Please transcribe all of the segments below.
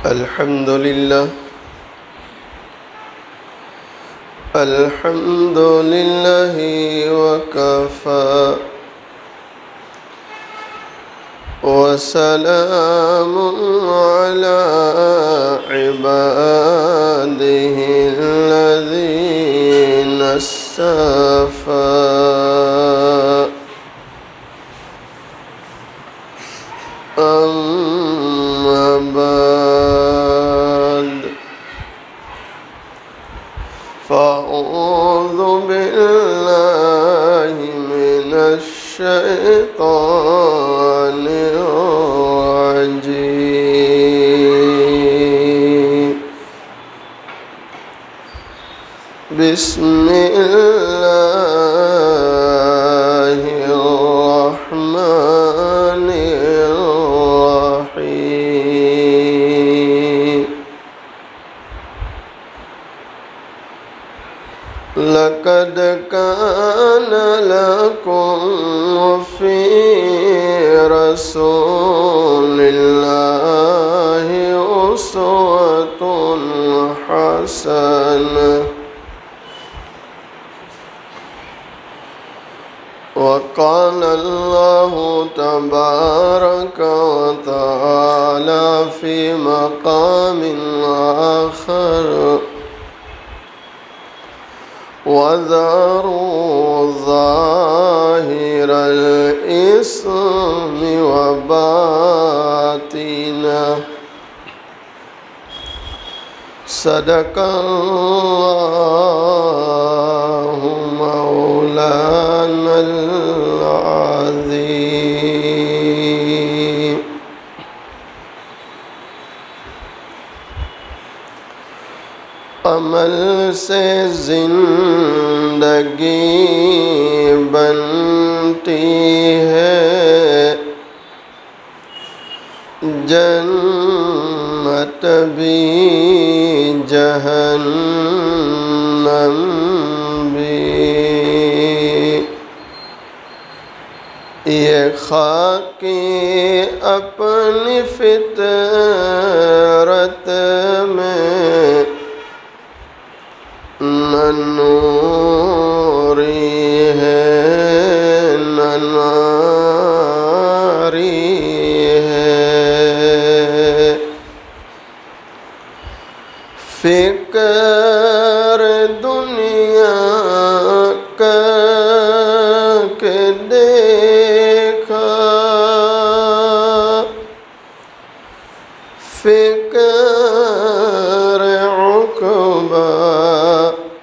الحمد لله الحمد لله وكفى وسلام على عباده الذين اصطفى أما بعد فأعوذ بالله من الشيطان الرجيم بسم الله الرحمن الرحيم لقد كان لكم في رسول الله أسوة حسنة وقال الله تبارك وتعالى في مقام آخر وذروا ظاهر الإثم وباطنه صدق الله مولانا العظيم عمل سے زندگی بنتی ہے جنت بھی جہنم بھی یہ خاکی اپنی فطرت میں نہ نوری ہے نہ ناری ہے فکر دنیا کر کے دیکھا فکر عقبہ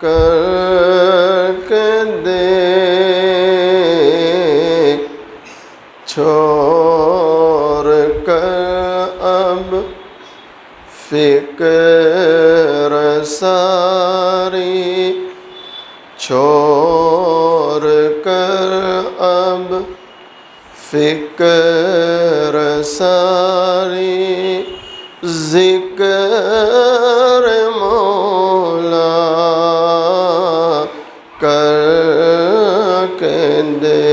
کر کے دیکھ چھوڑ کر اب فکر ساری چھوڑ کر اب فکر ساری ذکر مولا کر کے دے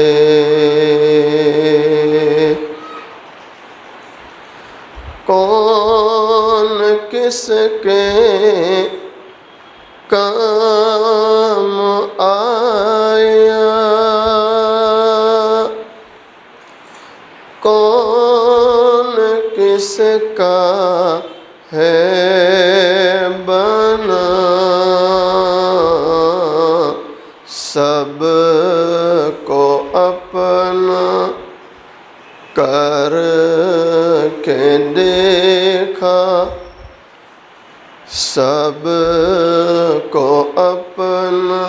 کون کس کے کام آیا کون کس کا ہے بنا سب کو اپنا کر کے دیکھا سب کو اپنا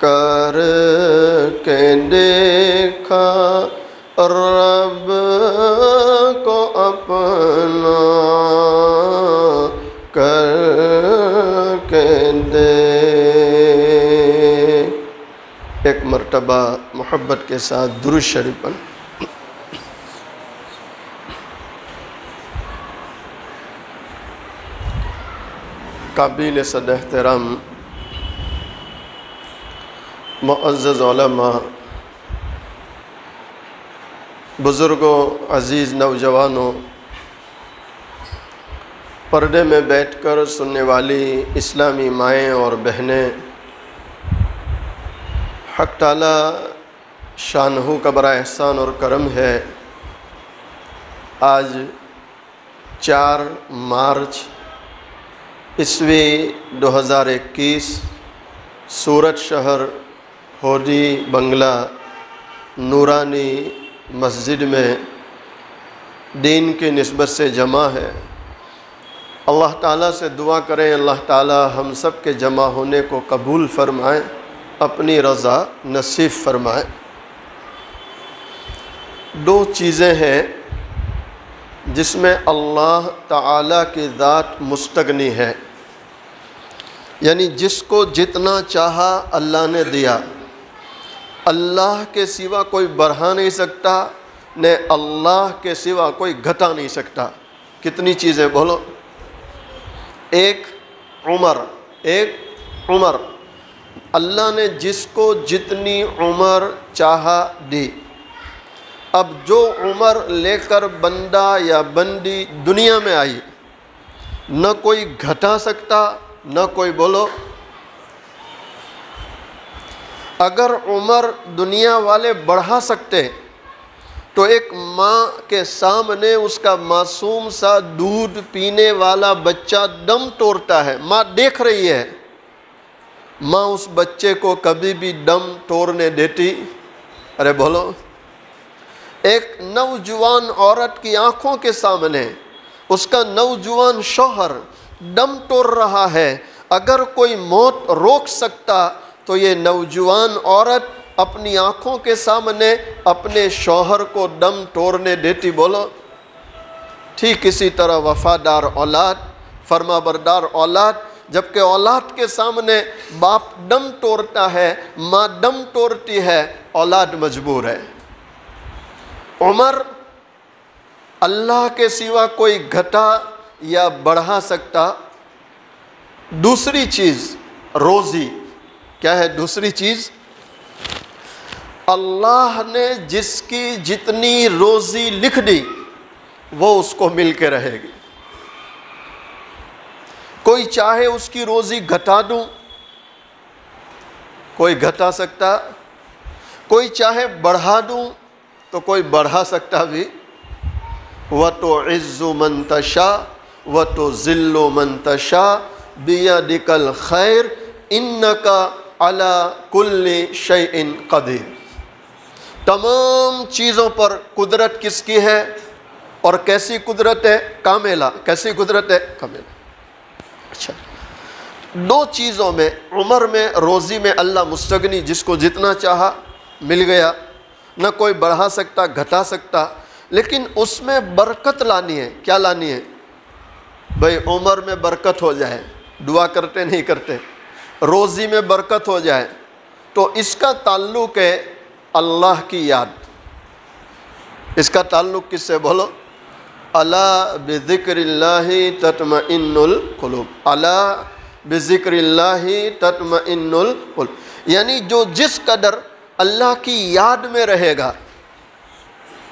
کر کے دیکھا رب کو اپنا کر کے دے ایک مرتبہ محبت کے ساتھ درود شریف پڑھ قابل صد احترام معزز علماء، بزرگوں، عزیز نوجوانوں، پردے میں بیٹھ کر سننے والی اسلامی مائیں اور بہنیں، حق تعالی شانہ کا بڑا احسان اور کرم ہے، آج 4 مارچ عیسوی 2021 سورت شہر ہودی بنگلہ نورانی مسجد میں دین کی نسبت سے جمع ہے۔ اللہ تعالیٰ سے دعا کریں اللہ تعالیٰ ہم سب کے جمع ہونے کو قبول فرمائیں، اپنی رضا نصیب فرمائیں۔ 2 چیزیں ہیں جس میں اللہ تعالیٰ کی ذات مستغنی ہے، یعنی جس کو جتنا چاہا اللہ نے دیا، اللہ کے سوا کوئی بڑھا نہیں سکتا، نہ اللہ کے سوا کوئی گھٹا نہیں سکتا۔ کتنی چیزیں بولو؟ ایک عمر، اللہ نے جس کو جتنی عمر چاہا دی۔ اب جو عمر لے کر بندہ یا بندی دنیا میں آئی، نہ کوئی گھٹا سکتا نہ کوئی بولو۔ اگر عمر دنیا والے بڑھا سکتے تو ایک ماں کے سامنے اس کا معصوم سا دودھ پینے والا بچہ دم توڑتا ہے، ماں دیکھ رہی ہے، ماں اس بچے کو کبھی بھی دم توڑنے دیتی؟ ارے بولو۔ ایک نوجوان عورت کی آنکھوں کے سامنے اس کا نوجوان شوہر دم توڑ رہا ہے، اگر کوئی موت روک سکتا تو یہ نوجوان عورت اپنی آنکھوں کے سامنے اپنے شوہر کو دم توڑنے دیتی؟ بولو۔ ٹھیک اسی طرح وفادار اولاد، فرما بردار اولاد، جبکہ اولاد کے سامنے باپ دم توڑتا ہے، ماں دم توڑتی ہے، اولاد مجبور ہے۔ عمر اللہ کے سوا کوئی گھٹا یا بڑھا سکتا۔ دوسری چیز روزی۔ کیا ہے دوسری چیز؟ اللہ نے جس کی جتنی روزی لکھ دی وہ اس کو مل کے رہے گی۔ کوئی چاہے اس کی روزی گھٹا دوں، کوئی گھٹا سکتا، کوئی چاہے بڑھا دوں تو کوئی بڑھا سکتا بھی۔ وَتُعِزُّ مَن تَشَاءُ وَتُذِلُّ مَن تَشَاءُ بِيَدِكَ الْخَيْرُ إِنَّكَ عَلَى كُلِّ شَيْءٍ قَدِيرٌ۔ تمام چیزوں پر قدرت کس کی ہے اور کیسی قدرت ہے؟ کاملہ۔ کیسی قدرت ہے؟ کاملہ۔ اچھا، 2 چیزوں میں، عمر میں، روزی میں اللہ مستغنی، جس کو جتنا چاہا مل گیا، نہ کوئی بڑھا سکتا گھٹا سکتا، لیکن اس میں برکت لانی ہے۔ کیا لانی ہے؟ بھئی عمر میں برکت ہو جائے، دعا کرتے نہیں کرتے، روزی میں برکت ہو جائے، تو اس کا تعلق ہے اللہ کی یاد۔ اس کا تعلق کس سے؟ بولو۔ الا بذکر اللہ تطمئن القلوب، الا بذکر اللہ تطمئن القلوب، یعنی جو جس قدر اللہ کی یاد میں رہے گا،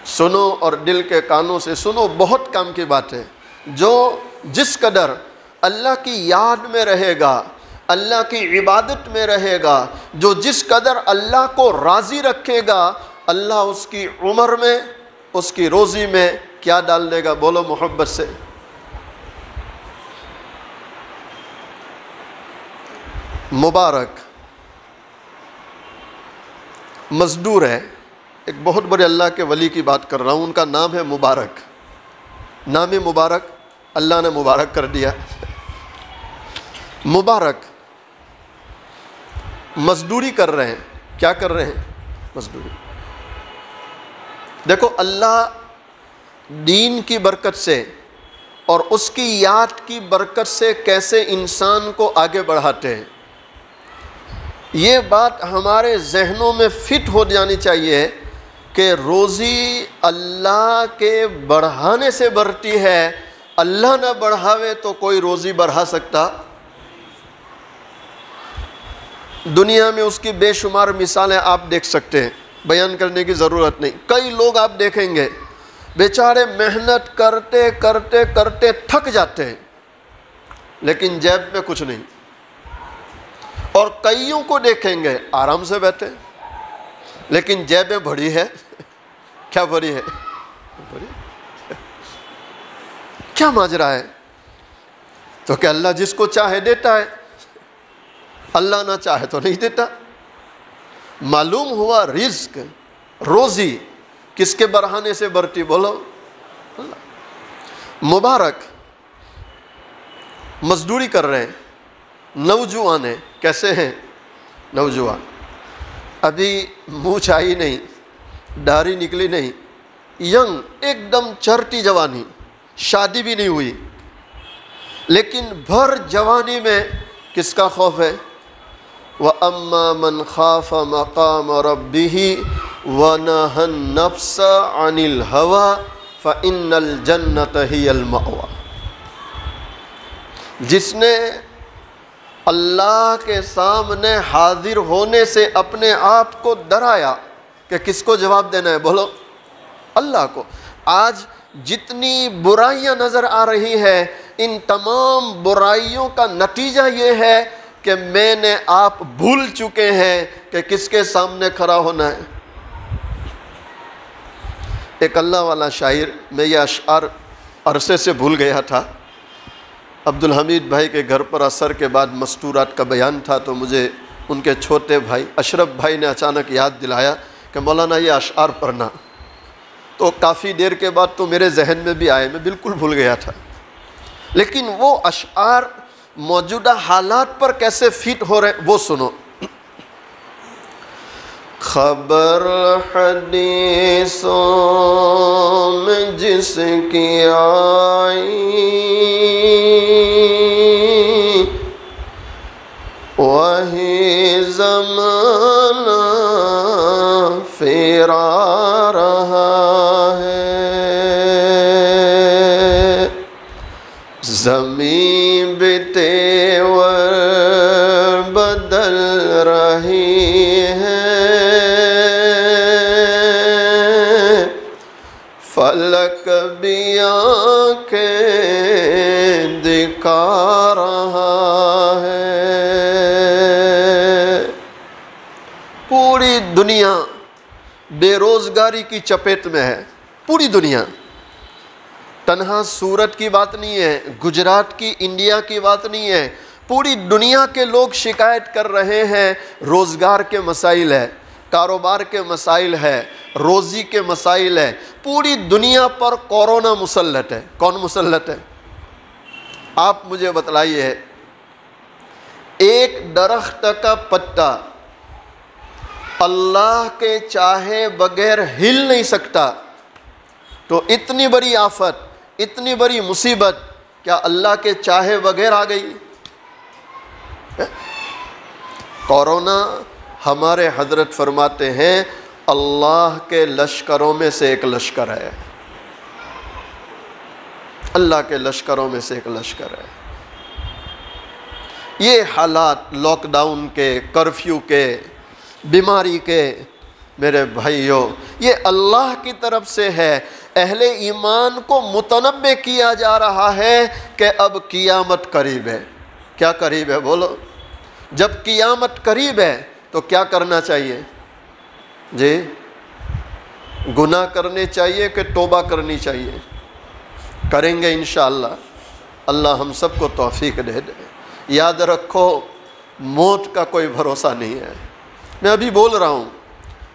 سنو اور دل کے کانوں سے سنو، بہت کام کی بات ہے، جو جس قدر اللہ کی یاد میں رہے گا، اللہ کی عبادت میں رہے گا، جو جس قدر اللہ کو راضی رکھے گا، اللہ اس کی عمر میں، اس کی روزی میں کیا ڈال دے گا؟ بولو محبت سے۔ مبارک مزدور ہے، ایک بہت بڑے اللہ کے ولی کی بات کر رہا ہوں، ان کا نام ہے مبارک۔ نام مبارک اللہ نے مبارک کر دیا۔ مبارک مزدوری کر رہے ہیں۔ کیا کر رہے ہیں؟ مزدوری۔ دیکھو اللہ دین کی برکت سے اور اس کی یاد کی برکت سے کیسے انسان کو آگے بڑھاتے ہیں۔ یہ بات ہمارے ذہنوں میں فٹ ہو جانی چاہیے کہ روزی اللہ کے بڑھانے سے بڑھتی ہے، اللہ نہ بڑھاوے تو کوئی روزی بڑھا سکتا؟ دنیا میں اس کی بے شمار مثالیں آپ دیکھ سکتے ہیں، بیان کرنے کی ضرورت نہیں۔ کئی لوگ آپ دیکھیں گے بیچارے محنت کرتے کرتے کرتے تھک جاتے ہیں، لیکن جیب میں کچھ نہیں. اور کئیوں کو دیکھیں گے آرام سے بیٹھے لیکن جیبیں بھری ہے. کیا بھری ہے؟ کیا ماجرا ہے؟ تو کہ اللہ جس کو چاہے دیتا ہے، اللہ نہ چاہے تو نہیں دیتا. معلوم ہوا رزق، روزی کس کے برہانے سے برتی؟ بولو اللہ. مبارک مزدوری کر رہے ہیں، نوجوان ہیں. کیسے ہیں نوجوان؟ ابھی مونچھ آئی نہیں، داڑھی نکلی نہیں، ینگ ایک دم چرتی جوانی، شادی بھی نہیں ہوئی، لیکن بھر جوانی میں کس کا خوف ہے؟ وَأَمَّا مَنْ خَافَ مَقَامَ رَبِّهِ وَنَهَى النَّفْسَ عَنِ الْهَوَىٰ فَإِنَّ الْجَنَّةَ هِيَ الْمَأْوَىٰ. جس نے اللہ کے سامنے حاضر ہونے سے اپنے آپ کو ڈرایا کہ کس کو جواب دینا ہے؟ بولو اللہ کو. آج جتنی برائیاں نظر آ رہی ہے، ان تمام برائیوں کا نتیجہ یہ ہے کہ میں نے آپ بھول چکے ہیں کہ کس کے سامنے کھڑا ہونا ہے. ایک اللہ والا شاعر، میں یہ اشعار عرصے سے بھول گیا تھا. عبدالحمید بھائی کے گھر پر عصر کے بعد مستورات کا بیان تھا تو مجھے ان کے چھوٹے بھائی اشرف بھائی نے اچانک یاد دلایا کہ مولانا یہ اشعار پڑھنا. تو کافی دیر کے بعد تو میرے ذہن میں بھی آئے، میں بالکل بھول گیا تھا. لیکن وہ اشعار موجودہ حالات پر کیسے فٹ ہو رہے وہ سنو. خبر حدیثوں میں جس کی آئی، وہی زمانہ پھرا رہا ہے. زمین بھی تیور بدل رہی ہے، فلک بھی آنکھیں دکھا رہا ہے. پوری دنیا بے روزگاری کی چپیٹ میں ہے، پوری دنیا. تنہا سورت کی بات نہیں ہے، گجرات کی، انڈیا کی بات نہیں ہے، پوری دنیا کے لوگ شکایت کر رہے ہیں. روزگار کے مسائل ہے، کاروبار کے مسائل ہے، روزی کے مسائل ہے. پوری دنیا پر کورونا مسلط ہے. کون مسلط ہے؟ آپ مجھے بتلائیے. ایک درخت کا پتا اللہ کے چاہے بغیر ہل نہیں سکتا. تو اتنی بڑی آفت، اتنی بڑی مصیبت کیا اللہ کے چاہے بغیر آ گئی؟ کورونا ہمارے حضرت فرماتے ہیں اللہ کے لشکروں میں سے ایک لشکر ہے. اللہ کے لشکروں میں سے ایک لشکر ہے. یہ حالات لاک ڈاؤن کے، کرفیو کے، بیماری کے، میرے بھائیوں یہ اللہ کی طرف سے ہے. اہل ایمان کو متنبع کیا جا رہا ہے کہ اب قیامت قریب ہے. کیا قریب ہے؟ بولو. جب قیامت قریب ہے تو کیا کرنا چاہیے؟ جی گناہ کرنے چاہیے کہ توبہ کرنی چاہیے؟ کریں گے انشاءاللہ. اللہ ہم سب کو توفیق دے دے. یاد رکھو موت کا کوئی بھروسہ نہیں ہے. میں ابھی بول رہا ہوں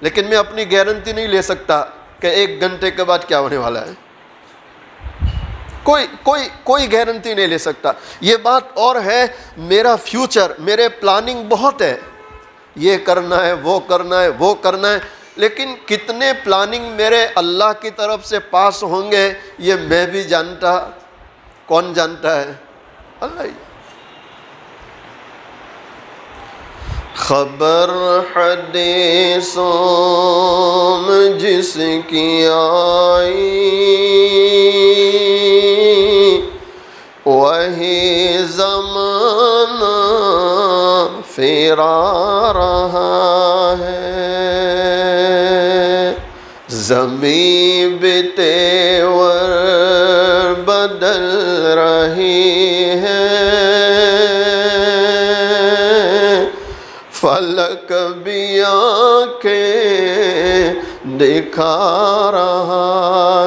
لیکن میں اپنی گارنٹی نہیں لے سکتا کہ 1 گھنٹے کے بعد کیا ہونے والا ہے. کوئی گارنٹی نہیں لے سکتا. یہ بات اور ہے میرا فیوچر، میرے پلاننگ بہت ہے، یہ کرنا ہے، وہ کرنا ہے، وہ کرنا ہے، لیکن کتنے پلاننگ میرے اللہ کی طرف سے پاس ہوں گے یہ میں بھی جانتا. کون جانتا ہے؟ اللہ ہی. خبر حدیثوں میں جس کی آئی، وہی زمانہ پھرا رہا ہے. زمین بھی تیور بدل رہی ہے، فلک بھی آنکھیں دکھا رہا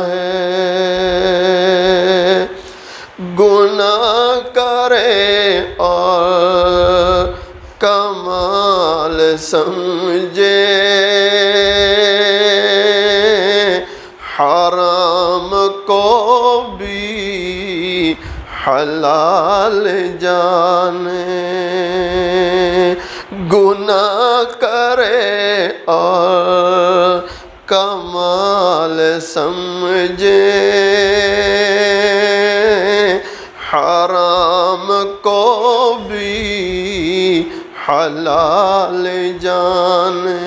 ہے، گناہ کرے اور کمال سمجھے، حرام کو بھی حلال جانے، گناہ کرے اور کمال سمجھے، حرام کو بھی حلال جانے۔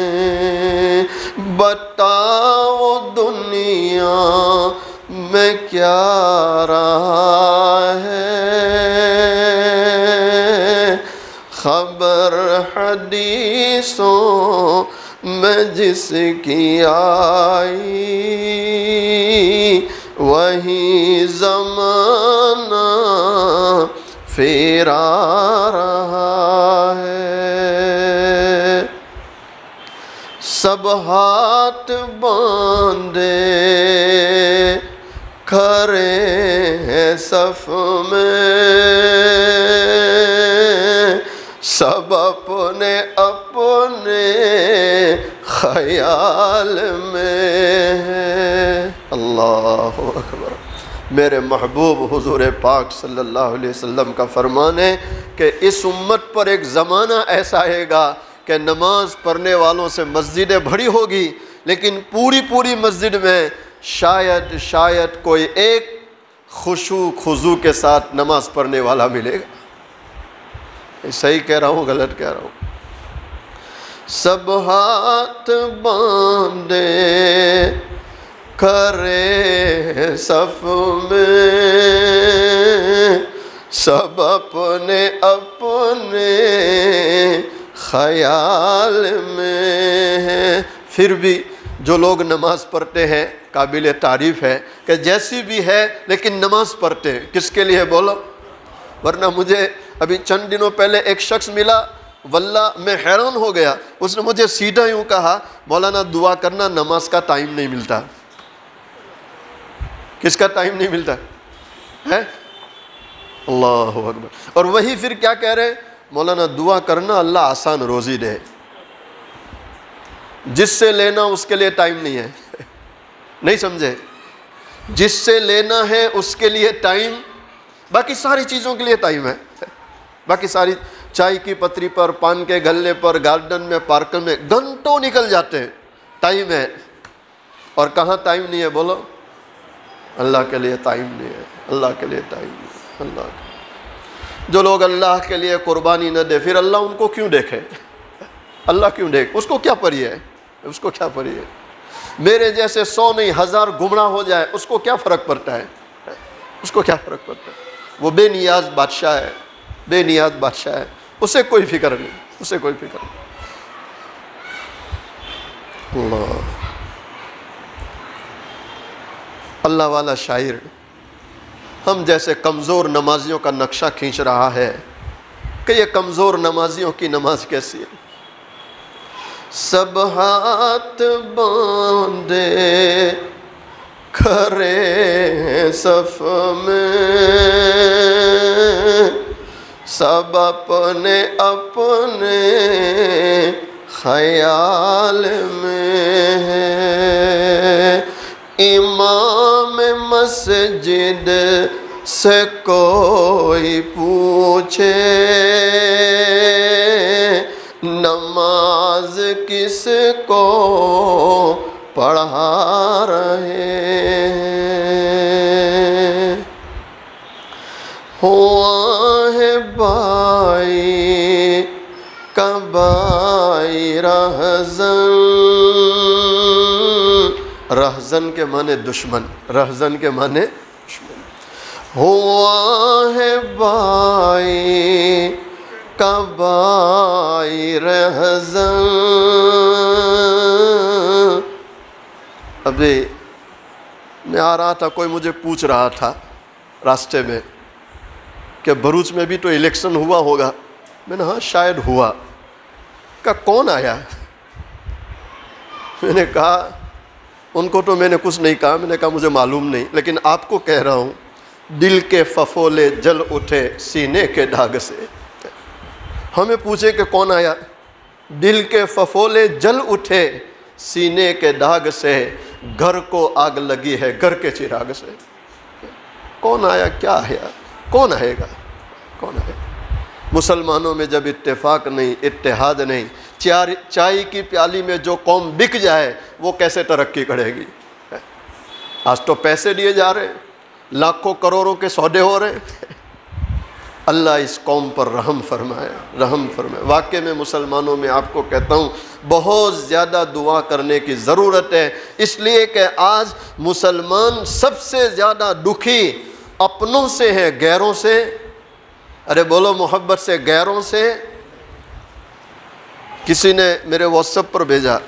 بتاؤ دنیا میں کیا رہا ہے، خبر حدیثوں میں جس کی آئی، وہی زمانہ پھرا رہا ہے۔ سب ہاتھ باندھے کھڑے ہیں صف میں، سب اپنے اپنے خیال میں ہے۔ اللہ اکبر۔ میرے محبوب حضور پاک صلی اللہ علیہ وسلم کا فرمان ہے کہ اس امت پر ایک زمانہ ایسا آئے گا کہ نماز پڑھنے والوں سے مسجدیں بھری ہوگی، لیکن پوری مسجد میں شاید کوئی ایک خشوع خضوع کے ساتھ نماز پڑھنے والا ملے گا۔ صحیح کہہ رہا ہوں غلط کہہ رہا ہوں؟ سب ہاتھ باندھے کھڑے صف میں، سب اپنے اپنے خیال میں ہیں۔ پھر بھی جو لوگ نماز پڑھتے ہیں قابل تعریف ہے کہ جیسی بھی ہے لیکن نماز پڑھتے ہیں، کس کے لیے بولو؟ ورنہ مجھے ابھی چند دنوں پہلے ایک شخص ملا، واللہ میں حیران ہو گیا، اس نے مجھے سیدھا یوں کہا، مولانا دعا کرنا، نماز کا ٹائم نہیں ملتا۔ کس کا ٹائم نہیں ملتا ہے؟ اللہ اکبر۔ اور وہی پھر کیا کہہ رہے؟ مولانا دعا کرنا اللہ آسان روزی دے، جس سے لینا اس کے لیے ٹائم نہیں ہے۔ نہیں سمجھے؟ جس سے لینا ہے اس کے لیے ٹائم، باقی ساری چیزوں کے لیے ٹائم ہے، باقی ساری چائے کی پتری پر، پان کے گلے پر، گارڈن میں، پارک میں گھنٹوں نکل جاتے ہیں، ٹائم ہے۔ اور کہاں ٹائم نہیں ہے بولو؟ اللہ کے لیے ٹائم نہیں ہے، اللہ کے لیے ٹائم نہیں ہے، اللہ کے۔ جو لوگ اللہ کے لیے قربانی نہ دے، پھر اللہ ان کو کیوں دیکھے؟ اللہ کیوں دیکھ؟ اس کو کیا پری ہے؟ اس کو کیا پری ہے؟ میرے جیسے 100 نہیں 1000 گمراہ ہو جائے، اس کو کیا فرق پڑتا ہے؟ اس کو کیا فرق پڑتا ہے؟ وہ بے نیاز بادشاہ ہے، بے نیاز بادشاہ ہے، اسے کوئی فکر نہیں، اسے کوئی فکر نہیں۔ اللہ والا شاعر ہم جیسے کمزور نمازیوں کا نقشہ کھینچ رہا ہے کہ یہ کمزور نمازیوں کی نماز کیسی ہے۔ سب ہاتھ باندھے کھڑے ہیں صف میں، سب اپنے اپنے خیال میں ہے، امام مسجد سے کوئی پوچھے نماز کس کو پڑھا رہے ہیں، ہوا ہے بائی کبائی رہزن، رہزن کے معنی دشمن، رہزن کے معنی دشمن، ہوا ہے بائی کبائی رہزن۔ ابھی میں آ رہا تھا، کوئی مجھے پوچھ رہا تھا راستے میں کہ بھروچ میں بھی تو الیکشن ہوا ہوگا؟ میں نے ہاں شاید ہوا۔ کہا کون آیا؟ میں نے کہا ان کو تو میں نے کچھ نہیں کہا، میں نے کہا مجھے معلوم نہیں، لیکن آپ کو کہہ رہا ہوں دل کے ففولے جل اٹھے سینے کے داغ سے۔ ہمیں پوچھے کہ کون آیا؟ دل کے ففولے جل اٹھے سینے کے داغ سے، گھر کو آگ لگی ہے گھر کے چراغ سے۔ کون آیا؟ کیا آیا؟ کون آئے گا؟ کون آئے گا؟ مسلمانوں میں جب اتفاق نہیں، اتحاد نہیں، چائے کی پیالی میں جو قوم بک جائے وہ کیسے ترقی کرے گی؟ آج تو پیسے دیے جا رہے ہیں، لاکھوں کروڑوں کے سودے ہو رہے ہیں۔ اللہ اس قوم پر رحم فرمائے، رحم فرمائے۔ واقعی میں مسلمانوں میں آپ کو کہتا ہوں بہت زیادہ دعا کرنے کی ضرورت ہے، اس لیے کہ آج مسلمان سب سے زیادہ دکھی اپنوں سے ہیں، غیروں سے، ارے بولو محبت سے، غیروں سے۔ کسی نے میرے واٹس ایپ پر بھیجا،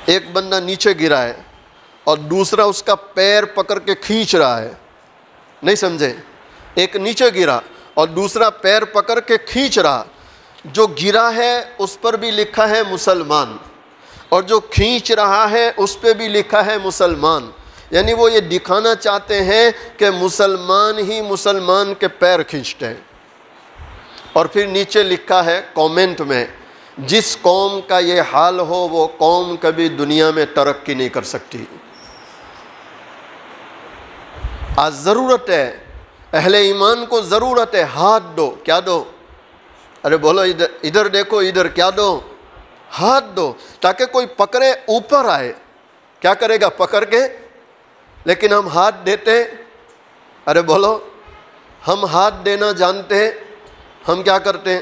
ایک بندہ نیچے گرا ہے اور دوسرا اس کا پیر پکڑ کے کھینچ رہا ہے، نہیں سمجھے؟ ایک نیچے گرا اور دوسرا پیر پکڑ کے کھینچ رہا، جو گرا ہے اس پر بھی لکھا ہے مسلمان اور جو کھینچ رہا ہے اس پہ بھی لکھا ہے مسلمان، یعنی وہ یہ دکھانا چاہتے ہیں کہ مسلمان ہی مسلمان کے پیر کھینچتے ہیں۔ اور پھر نیچے لکھا ہے کومنٹ میں، جس قوم کا یہ حال ہو وہ قوم کبھی دنیا میں ترقی نہیں کر سکتی۔ آج ضرورت ہے، اہل ایمان کو ضرورت ہے، ہاتھ دو، کیا دو؟ ارے بولو ادھر دیکھو، ادھر کیا دو؟ ہاتھ دو، تاکہ کوئی پکڑے اوپر آئے۔ کیا کرے گا؟ پکڑ کے، لیکن ہم ہاتھ دیتے، ارے بولو ہم ہاتھ دینا جانتے، ہم کیا کرتے ہیں؟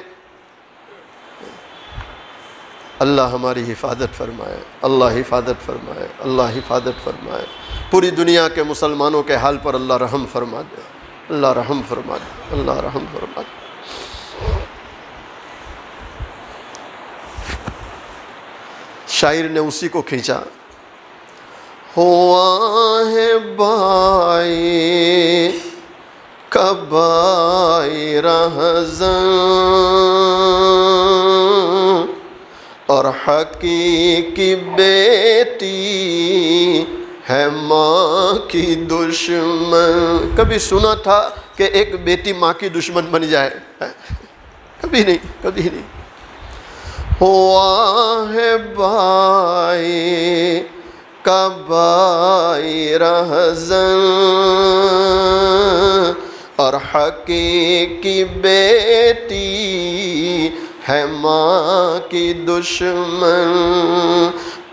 اللہ ہماری حفاظت فرمائے، اللہ حفاظت فرمائے، اللہ حفاظت فرمائے۔ پوری دنیا کے مسلمانوں کے حال پر اللہ رحم فرما دے، اللہ رحم فرما دے، اللہ رحم فرما دے۔ شاعر نے اسی کو کھینچا، ہوا ہے بائی کبائی رہزن اور حقیقی بیٹی ہے ماں کی دشمن۔ کبھی سنا تھا کہ ایک بیٹی ماں کی دشمن بن جائے؟ کبھی نہیں، کبھی نہیں۔ ہوا ہے بائی کبائی رہزن اور حقیقی بیٹی ہے ماں کی دشمن۔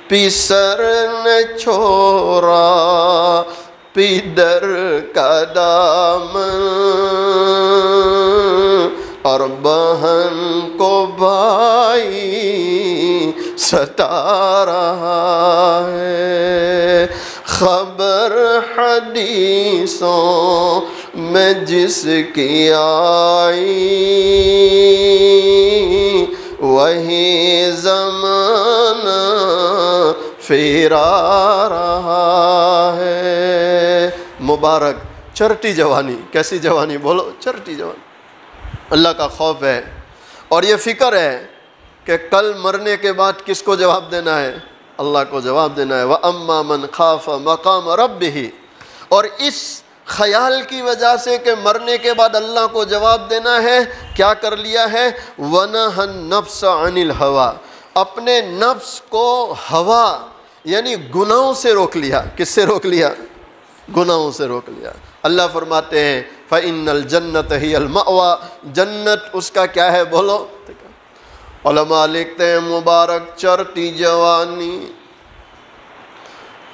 پیسر نے چھوڑا پیدر کا دامن اور بہن کو بھائی ستا رہا ہے۔ خبر حدیثوں میں جس کی آئی وہی زمانہ پھرا رہا ہے۔ مبارک چرٹی جوانی، کیسی جوانی؟ بولو چرٹی جوانی۔ اللہ کا خوف ہے اور یہ فکر ہے کہ کل مرنے کے بعد کس کو جواب دینا ہے؟ اللہ کو جواب دینا ہے۔ وَأَمَّا مَنْ خَافَ مَقَامَ رَبِّهِ، اور اس خیال کی وجہ سے کہ مرنے کے بعد اللہ کو جواب دینا ہے، کیا کر لیا ہے؟ وَنَهَى النَّفْسَ عَنِ الْهَوَىٰ، اپنے نفس کو ہوا یعنی گناہوں سے روک لیا۔ کس سے روک لیا؟ گناہوں سے روک لیا۔ اللہ فرماتے ہیں فَإِنَّ الْجَنَّةَ هِيَ الْمَأْوَىٰ، جنت اس کا کیا ہے؟ بولو۔ علماء لکھتے ہیں مبارک چرٹی جوانی۔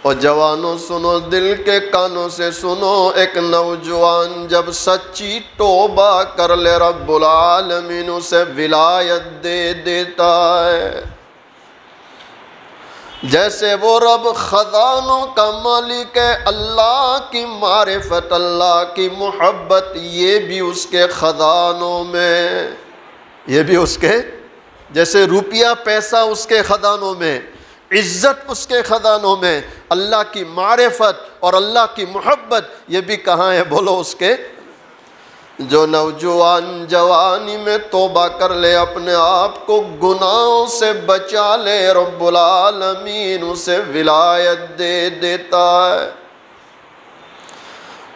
اور جوانوں سنو، دل کے کانوں سے سنو، ایک نوجوان جب سچی توبہ کر لے رب العالمین اسے ولایت دے دیتا ہے۔ جیسے وہ رب خزانوں کا مالک ہے، اللہ کی معرفت، اللہ کی محبت یہ بھی اس کے خزانوں میں، یہ بھی اس کے، جیسے روپیہ پیسہ اس کے خزانوں میں، عزت اس کے خزانوں میں، اللہ کی معرفت اور اللہ کی محبت یہ بھی کہاں ہے؟ بولو اس کے۔ جو نوجوان جوانی میں توبہ کر لے، اپنے آپ کو گناہوں سے بچا لے، رب العالمین اسے ولایت دے دیتا ہے۔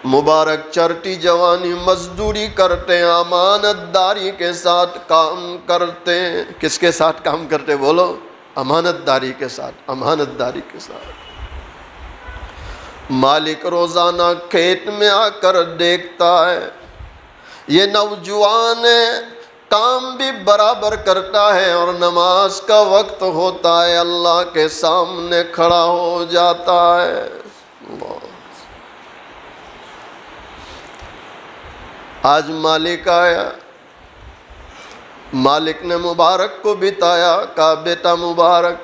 مبارک چرٹی جوانی مزدوری کرتے ہیں، امانت داری کے ساتھ کام کرتے ہیں۔ کس کے ساتھ کام کرتے بولو؟ امانت داری کے ساتھ، امانت داری کے ساتھ۔ مالک روزانہ کھیت میں آ کر دیکھتا ہے یہ نوجوان ہے، کام بھی برابر کرتا ہے، اور نماز کا وقت ہوتا ہے اللہ کے سامنے کھڑا ہو جاتا ہے۔ آج مالک آیا، مالک نے مبارک کو بتایا، کہا بیٹا مبارک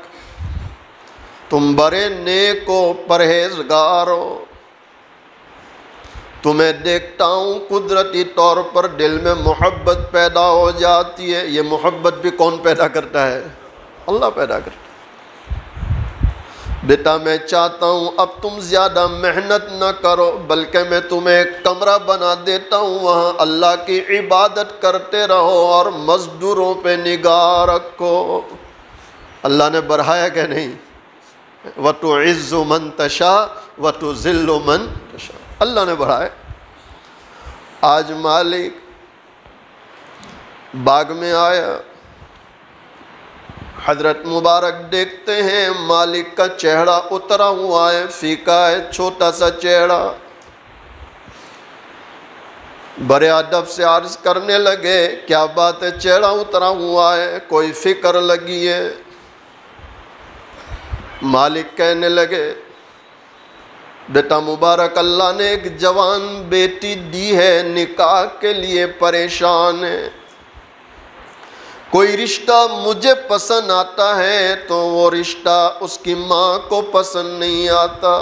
تم بڑے نیک و پرہیزگار ہو، تمہیں دیکھتا ہوں قدرتی طور پر دل میں محبت پیدا ہو جاتی ہے۔ یہ محبت بھی کون پیدا کرتا ہے؟ اللہ پیدا کرتا ہے۔ بیٹا میں چاہتا ہوں اب تم زیادہ محنت نہ کرو، بلکہ میں تمہیں ایک کمرہ بنا دیتا ہوں، وہاں اللہ کی عبادت کرتے رہو اور مزدوروں پہ نگاہ رکھو۔ اللہ نے بڑھایا کہ نہیں؟ وَتُعِزُّ مَن تَشَاءُ وَتُذِلُّ مَن تَشَاءُ، اللہ نے بڑھائے۔ آج مالک باغ میں آیا، حضرت مبارک دیکھتے ہیں مالک کا چہرہ اترا ہوا ہے، فیکا ہے، چھوٹا سا چہرہ۔ بڑے ادب سے عرض کرنے لگے کیا بات ہے، چہرہ اترا ہوا ہے، کوئی فکر لگی ہے؟ مالک کہنے لگے بیٹا مبارک اللہ نے ایک جوان بیٹی دی ہے، نکاح کے لیے پریشان ہے، کوئی رشتہ مجھے پسند آتا ہے تو وہ رشتہ اس کی ماں کو پسند نہیں آتا،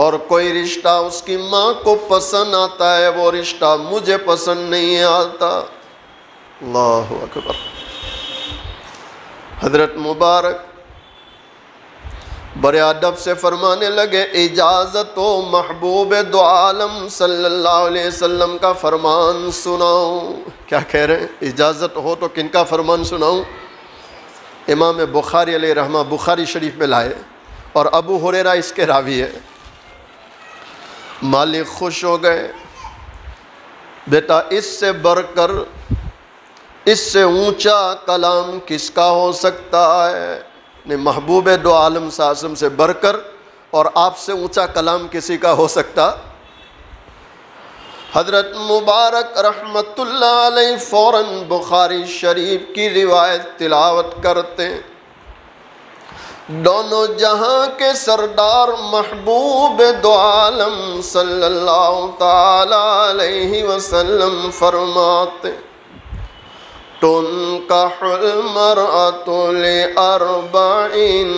اور کوئی رشتہ اس کی ماں کو پسند آتا ہے وہ رشتہ مجھے پسند نہیں آتا۔ اللہ اکبر۔ حضرت مبارک بڑے ادب سے فرمانے لگے اجازت ہو محبوب دو عالم صلی اللہ علیہ وسلم کا فرمان سناؤں۔ کیا کہہ رہے ہیں؟ اجازت ہو تو کن کا فرمان سناؤں؟ امام بخاری علیہ رحمہ بخاری شریف میں لائے، اور ابو ہریرہ اس کے راوی ہے۔ مالک خوش ہو گئے، بیٹا اس سے بڑھ کر، اس سے اونچا کلام کس کا ہو سکتا ہے؟ محبوب دو عالم صلی اللہ علیہ وسلم سے بڑھ کر اور آپ سے اونچا کلام کسی کا ہو سکتا؟ حضرت مبارک رحمت اللہ علیہ فوراً بخاری شریف کی روایت تلاوت کرتے ہیں۔ دونوں جہاں کے سردار محبوب دو عالم صلی اللہ تعالی علیہ وسلم فرماتے تنکح المرأة لأربعین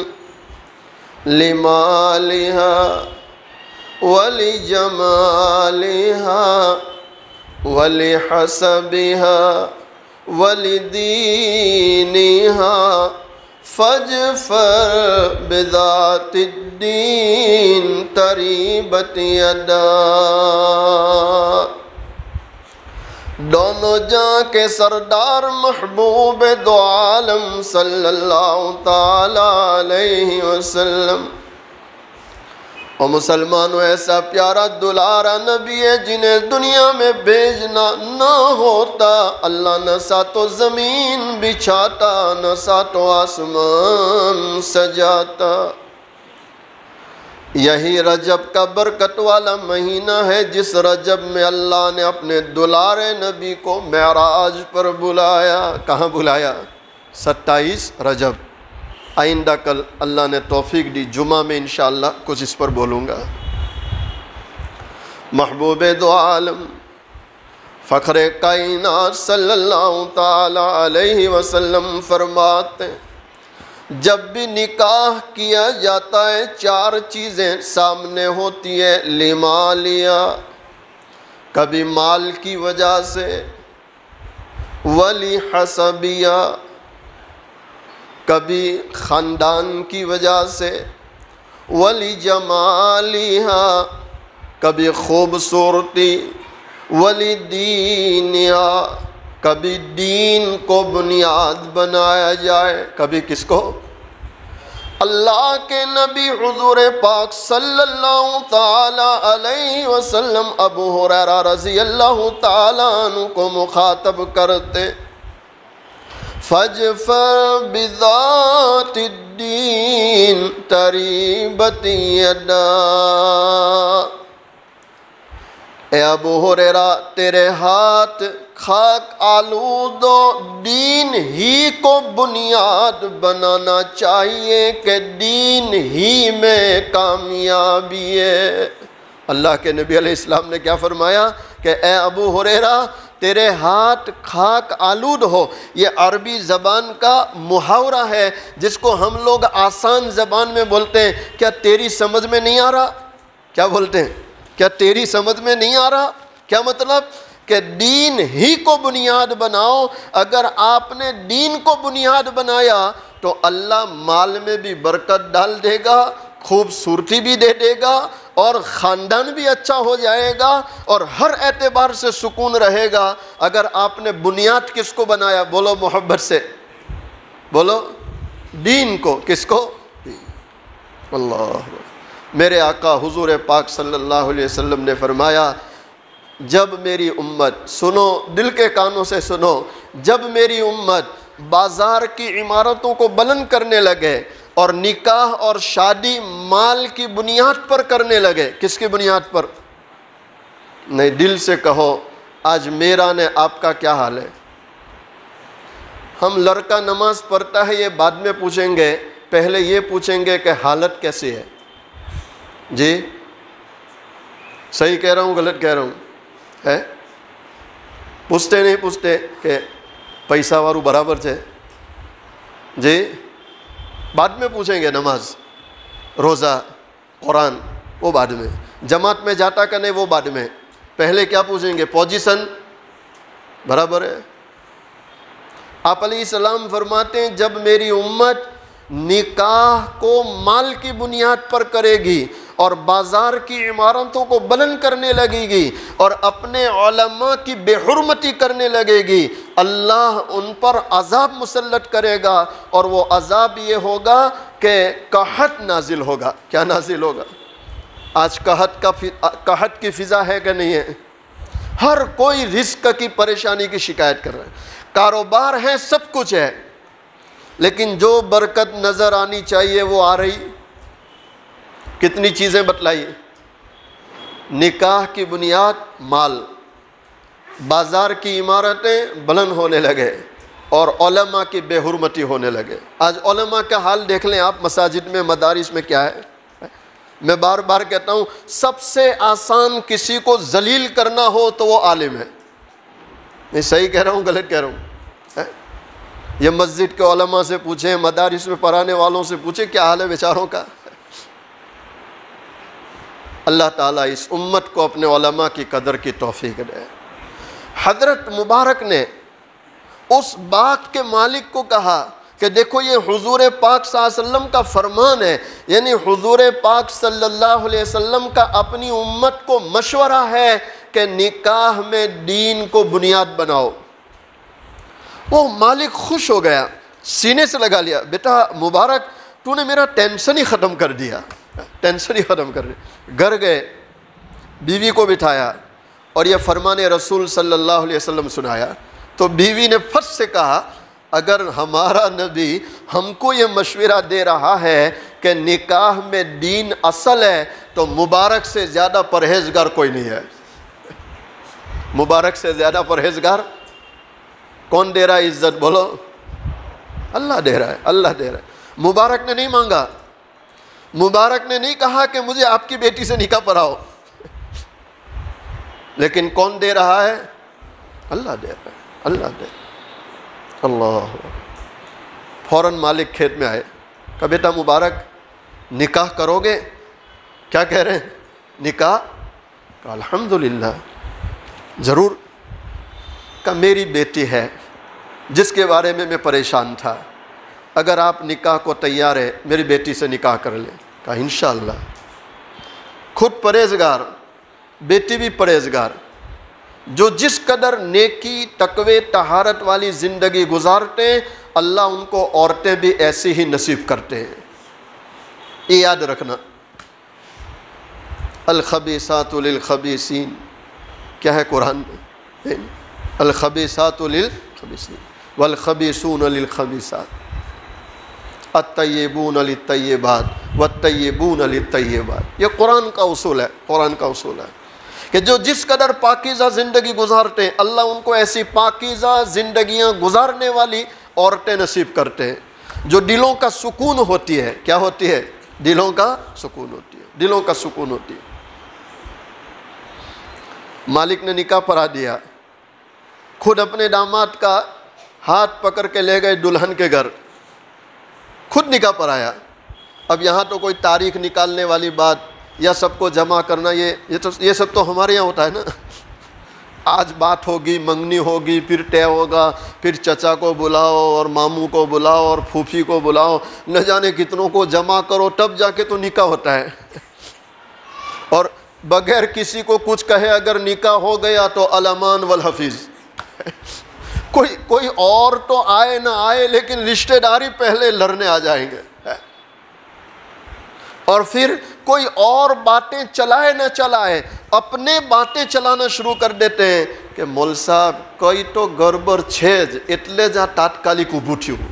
لمالها ولجمالها ولحسبها ولدینها فاظفر بذات الدین تریبت یداک۔ دونوں جہاں کے سردار محبوب دو عالم صلی اللہ تعالی علیہ وسلم، اور مسلمانوں ایسا پیارا دلارا نبی ہے جنہیں دنیا میں بھیجنا نہ ہوتا اللہ نہ ساتوں زمین بچھاتا نہ ساتوں آسمان سجاتا۔ یہی رجب کا برکت والا مہینہ ہے جس رجب میں اللہ نے اپنے دلارے نبی کو معراج پر بلایا۔ کہاں بلایا؟ 27 رجب۔ آئندہ کل اللہ نے توفیق دی جمعہ میں انشاءاللہ کچھ اس پر بولوں گا۔ محبوب دو عالم فخر کائنات صلی اللہ تعالی علیہ وسلم فرماتے جب بھی نکاح کیا جاتا ہے 4 چیزیں سامنے ہوتی ہے۔ لمالیا، کبھی مال کی وجہ سے، ولی حسبیہ، کبھی خاندان کی وجہ سے، ولی جمالیہا، کبھی خوبصورتی، وَلِدِينِهَا، کبھی دین کو بنیاد بنایا جائے، کبھی کس کو؟ اللہ کے نبی حضور پاک صلی اللہ تعالی علیہ وسلم ابو ہریرہ رضی اللہ تعالیٰ عنہ کو مخاطب کرتے، فَاجْفَرْ بِذَاتِ الدِّينِ تَرِبَتْ يَدَاكَ، اے ابو ہریرہ تیرے ہاتھ خاک آلود و دین ہی کو بنیاد بنانا چاہیے کہ دین ہی میں کامیابی ہے۔ اللہ کے نبی علیہ السلام نے کیا فرمایا کہ اے ابو ہریرہ تیرے ہاتھ خاک آلود ہو۔ یہ عربی زبان کا محاورہ ہے جس کو ہم لوگ آسان زبان میں بولتے ہیں، کیا تیری سمجھ میں نہیں آ رہا؟ کیا بولتے ہیں؟ کیا تیری سمجھ میں نہیں آ رہا؟ کیا مطلب؟ کہ دین ہی کو بنیاد بناؤ۔ اگر آپ نے دین کو بنیاد بنایا تو اللہ مال میں بھی برکت ڈال دے گا، خوبصورتی بھی دے دے گا، اور خاندان بھی اچھا ہو جائے گا، اور ہر اعتبار سے سکون رہے گا۔ اگر آپ نے بنیاد کس کو بنایا؟ بولو محبت سے، بولو دین کو۔ کس کو؟ اللہ۔ میرے آقا حضور پاک صلی اللہ علیہ وسلم نے فرمایا، جب میری امت، سنو دل کے کانوں سے سنو، جب میری امت بازار کی عمارتوں کو بلند کرنے لگے اور نکاح اور شادی مال کی بنیاد پر کرنے لگے، کس کی بنیاد پر؟ نہیں، دل سے کہو آج میرا نے آپ کا کیا حال ہے؟ ہم لڑکا نماز پڑھتا ہے یہ بعد میں پوچھیں گے، پہلے یہ پوچھیں گے کہ حالت کیسی ہے؟ جی صحیح کہہ رہا ہوں غلط کہہ رہا ہوں؟ ہے پوچھتے نہیں پوچھتے کہ پیسہ وارو برابر ہے؟ جی بعد میں پوچھیں گے، نماز روزہ قرآن وہ بعد میں، جماعت میں جاتا کہ نہیں وہ بعد میں، پہلے کیا پوچھیں گے؟ پوزیشن برابر ہے؟ آپ علیہ السلام فرماتے ہیں جب میری امت نکاح کو مال کی بنیاد پر کرے گی اور بازار کی عمارتوں کو بلند کرنے لگے گی اور اپنے علماء کی بے حرمتی کرنے لگے گی، اللہ ان پر عذاب مسلط کرے گا، اور وہ عذاب یہ ہوگا کہ قحط نازل ہوگا۔ کیا نازل ہوگا؟ آج قحط کی فضا ہے کہ نہیں ہے؟ ہر کوئی رزق کی پریشانی کی شکایت کر رہا ہے، کاروبار ہے، سب کچھ ہے، لیکن جو برکت نظر آنی چاہیے وہ آ رہی؟ کتنی چیزیں بتلائیے؟ نکاح کی بنیاد مال، بازار کی عمارتیں بلند ہونے لگے، اور علماء کی بے حرمتی ہونے لگے۔ آج علماء کا حال دیکھ لیں آپ، مساجد میں مدارس میں کیا ہے؟ میں بار بار کہتا ہوں سب سے آسان کسی کو ذلیل کرنا ہو تو وہ عالم ہے۔ میں صحیح کہہ رہا ہوں غلط کہہ رہا ہوں؟ یہ مسجد کے علماء سے پوچھیں، مدارس میں پڑھانے والوں سے پوچھیں کیا حال ہے بیچاروں کا۔ اللہ تعالیٰ اس امت کو اپنے علماء کی قدر کی توفیق دے۔ حضرت مبارک نے اس باغ کے مالک کو کہا کہ دیکھو یہ حضور پاک صلی اللہ علیہ وسلم کا فرمان ہے، یعنی حضور پاک صلی اللہ علیہ وسلم کا اپنی امت کو مشورہ ہے کہ نکاح میں دین کو بنیاد بناؤ۔ وہ مالک خوش ہو گیا، سینے سے لگا لیا، بیٹا مبارک تو نے میرا ٹینشن ہی ختم کر دیا، ٹینشن ہی ختم کر دیا۔ گھر گئے، بیوی کو بٹھایا اور یہ فرمان رسول صلی اللہ علیہ وسلم سنایا، تو بیوی نے فٹ سے کہا اگر ہمارا نبی ہم کو یہ مشورہ دے رہا ہے کہ نکاح میں دین اصل ہے تو مبارک سے زیادہ پرہیزگار کوئی نہیں ہے۔ مبارک سے زیادہ پرہیزگار کون دے رہا ہے عزت؟ بولو اللہ دے رہا ہے، اللہ دے رہا ہے۔ مبارک نے نہیں مانگا، مبارک نے نہیں کہا کہ مجھے آپ کی بیٹی سے نکاح پڑھاؤ، لیکن کون دے رہا ہے؟ اللہ دے رہا ہے، اللہ دے رہا ہے۔ اللہ فوراً مالک کھیت میں آئے، کہا بیٹا مبارک نکاح کرو گے؟ کیا کہہ رہے ہیں؟ نکاح؟ کہا الحمدللہ ضرور۔ کہا میری بیٹی ہے جس کے بارے میں میں پریشان تھا، اگر آپ نکاح کو تیار ہے میری بیٹی سے نکاح کر لیں۔ کہا انشاءاللہ۔ خود پرہیزگار، بیٹی بھی پرہیزگار، جو جس قدر نیکی تقوی طہارت والی زندگی گزارتے ہیں اللہ ان کو عورتیں بھی ایسی ہی نصیب کرتے ہیں. یہ یاد رکھنا. الخبیثات للخبیثین کیا ہے قرآن میں؟ الخبیثات للخبیثین والخبیثون للخبیثات الطیبون للطیبات والطیبون للطیبات. یہ قرآن کا اصول ہے، قرآن کا اصول ہے کہ جو جس قدر پاکیزہ زندگی گزارتے ہیں اللہ ان کو ایسی پاکیزہ زندگیاں گزارنے والی عورتیں نصیب کرتے ہیں جو دلوں کا سکون ہوتی ہے. کیا ہوتی ہے؟ دلوں کا سکون ہوتی ہے، دلوں کا سکون ہوتی ہے. مالک نے نکاح پڑھا دیا، خود اپنے داماد کا ہاتھ پکڑ کے لے گئے دلہن کے گھر، خود نکاح پڑھایا. اب یہاں تو کوئی تاریخ نکالنے والی بات یا سب کو جمع کرنا یہ سب تو ہمارے یہاں ہوتا ہے نا. آج بات ہوگی، منگنی ہوگی، پھر طے ہوگا، پھر چچا کو بلاؤ اور ماموں کو بلاؤ اور پھوپھی کو بلاؤ، نہ جانے کتنوں کو جمع کرو تب جا کے تو نکاح ہوتا ہے. اور بغیر کسی کو کچھ کہے اگر نکاح ہو گیا تو الامان والحفیظ. کوئی اور تو آئے نہ آئے لیکن رشتہ داری پہلے لڑنے آ جائیں گے. اور پھر کوئی اور باتیں چلائے نہ چلائے اپنے باتیں چلانا شروع کر دیتے ہیں کہ مول صاحب کوئی تو گڑبڑ چھیج اتلے جا تاتکالک ابھوٹھی ہوں.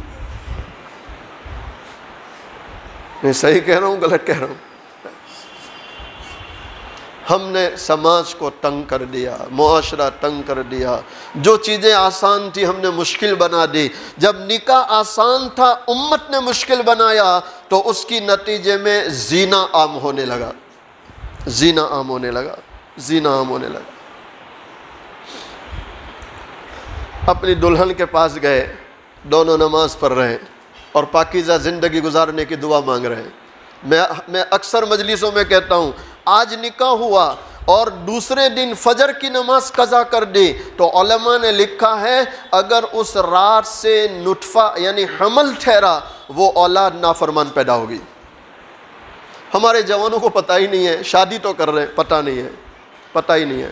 میں صحیح کہہ رہا ہوں غلط کہہ رہا ہوں؟ ہم نے سماج کو تنگ کر دیا، معاشرہ تنگ کر دیا، جو چیزیں آسان تھی ہم نے مشکل بنا دی. جب نکاح آسان تھا امت نے مشکل بنایا تو اس کی نتیجے میں زنا عام ہونے لگا، زنا عام ہونے لگا، زنا عام ہونے لگا. اپنی دلہن کے پاس گئے، دونوں نماز پڑھ رہے ہیں اور پاکیزہ زندگی گزارنے کی دعا مانگ رہے ہیں. میں اکثر مجلسوں میں کہتا ہوں آج نکاح ہوا اور دوسرے دن فجر کی نماز قضا کر دی تو علماء نے لکھا ہے اگر اس رات سے نطفہ یعنی حمل ٹھہرا وہ اولاد نافرمان پیدا ہوگی. ہمارے جوانوں کو پتہ ہی نہیں ہے، شادی تو کر رہے ہیں، پتہ نہیں ہے، پتہ ہی نہیں ہے.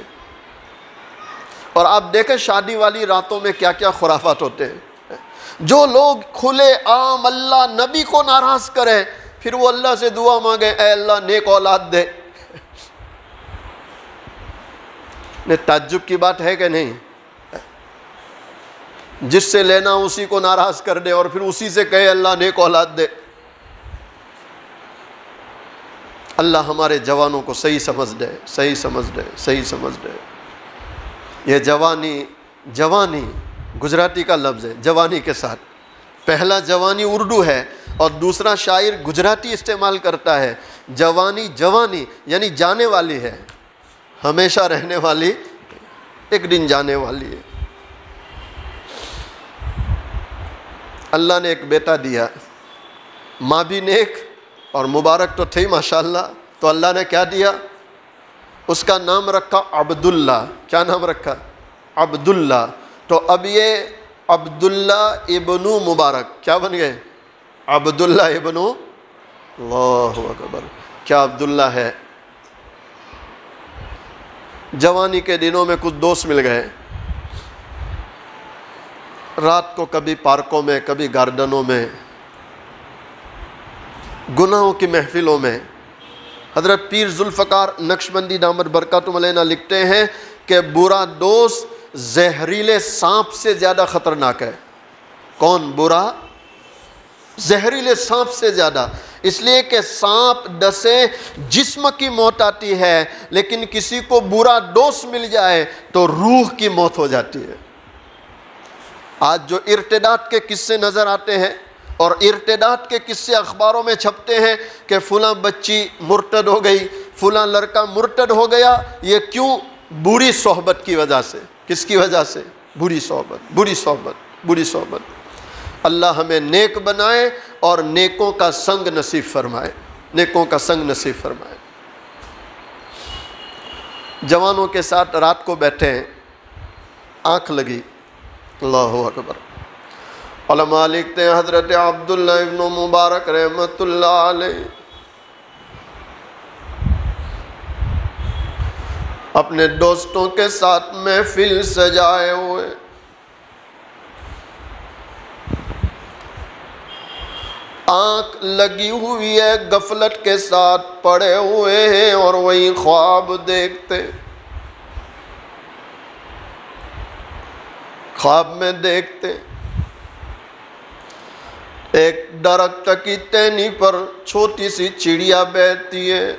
اور آپ دیکھیں شادی والی راتوں میں کیا کیا خرافات ہوتے ہیں. جو لوگ کھلے عام اللہ نبی کو ناراض کریں پھر وہ اللہ سے دعا مانگے اے اللہ نیک اولاد دے. تعجب کی بات ہے کہ نہیں؟ جس سے لینا اسی کو ناراض کر دے اور پھر اسی سے کہے اللہ نیک اولاد دے. اللہ ہمارے جوانوں کو صحیح سمجھ دے، صحیح سمجھ دے، صحیح سمجھ دے. یہ جوانی گجراتی کا لفظ ہے، جوانی کے ساتھ پہلا جوانی اردو ہے اور دوسرا شاعر گجراتی استعمال کرتا ہے. جوانی یعنی جانے والی ہے، ہمیشہ رہنے والی، ایک دن جانے والی ہے. اللہ نے ایک بیٹا دیا، ماں بھی نیک اور مبارک تو تھی ماشاءاللہ، تو اللہ نے کیا دیا؟ اس کا نام رکھا عبداللہ. کیا نام رکھا؟ عبداللہ. تو اب یہ عبداللہ ابن مبارک کیا بن گئے؟ عبداللہ ابن. اللہ اکبر، کیا عبداللہ ہے. جوانی کے دنوں میں کچھ دوست مل گئے، رات کو کبھی پارکوں میں، کبھی گارڈنوں میں، گناہوں کی محفلوں میں. حضرت پیر ذوالفقار نقشبندی دامت برکاتہم علینا لکھتے ہیں کہ برا دوست زہریلے سانپ سے زیادہ خطرناک ہے. کون برا؟ زہریلے سانپ سے زیادہ. اس لیے کہ سانپ ڈسے جسم کی موت آتی ہے لیکن کسی کو برا دوست مل جائے تو روح کی موت ہو جاتی ہے. آج جو ارتداد کے قصے نظر آتے ہیں اور ارتداد کے قصے اخباروں میں چھپتے ہیں کہ فلاں بچی مرتد ہو گئی، فلاں لڑکا مرتد ہو گیا، یہ کیوں؟ بری صحبت کی وجہ سے. کس کی وجہ سے؟ بری صحبت، بری صحبت، بری صحبت. اللہ ہمیں نیک بنائے اور نیکوں کا سنگ نصیب فرمائے، نیکوں کا سنگ نصیب فرمائے. جوانوں کے ساتھ رات کو بیٹھے ہیں، آنکھ لگی. اللہ اکبر. علماء لکھتے ہیں حضرت عبداللہ ابن مبارک رحمت اللہ علیہ اپنے دوستوں کے ساتھ محفل سجائے ہوئے، آنکھ لگی ہوئی ہے، غفلت کے ساتھ پڑے ہوئے ہیں اور وہی خواب دیکھتے، خواب میں دیکھتے ایک درخت کی ٹہنی پر چھوٹی سی چڑیا بیٹھتی ہے،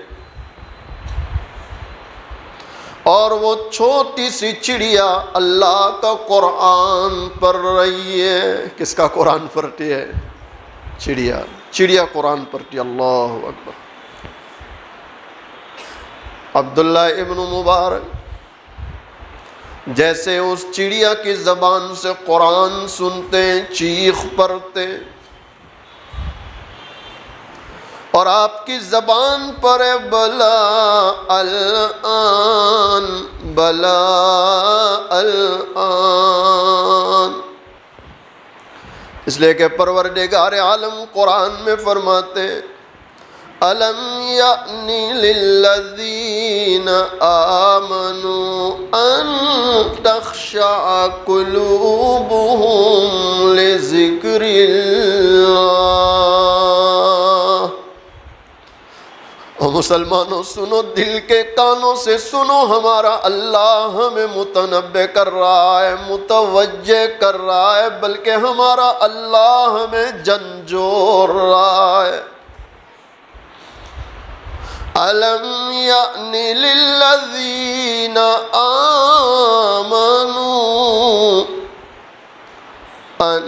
اور وہ چھوٹی سی چڑیا اللہ کا قرآن پڑھ رہی ہے۔ کس کا قرآن پڑھتی ہے؟ چڑیا قرآن پڑھتی ہے۔ اللہ اکبر۔ عبداللہ ابن مبارک جیسے اس چڑیا کی زبان سے قرآن سنتے، چیخ پڑتے، اور آپ کی زبان پر ہے بلا الآن، بلا الآن۔ اس لیے کہ پروردگار عالم قرآن میں فرماتے أَلَمْ يَأْنِ لِلَّذِينَ آمَنُوا أَن تَخْشَعَ قُلُوبُهُمْ لِذِكْرِ اللَّهِ۔ اور مسلمانوں سنو، دل کے کانوں سے سنو، ہمارا اللہ ہمیں متنبہ کر رہا ہے، متوجہ کر رہا ہے، بلکہ ہمارا اللہ ہمیں جھنجھوڑ رہا ہے۔ أَلَمْ يَأْنِ لِلَّذِينَ آمَنُوا أَن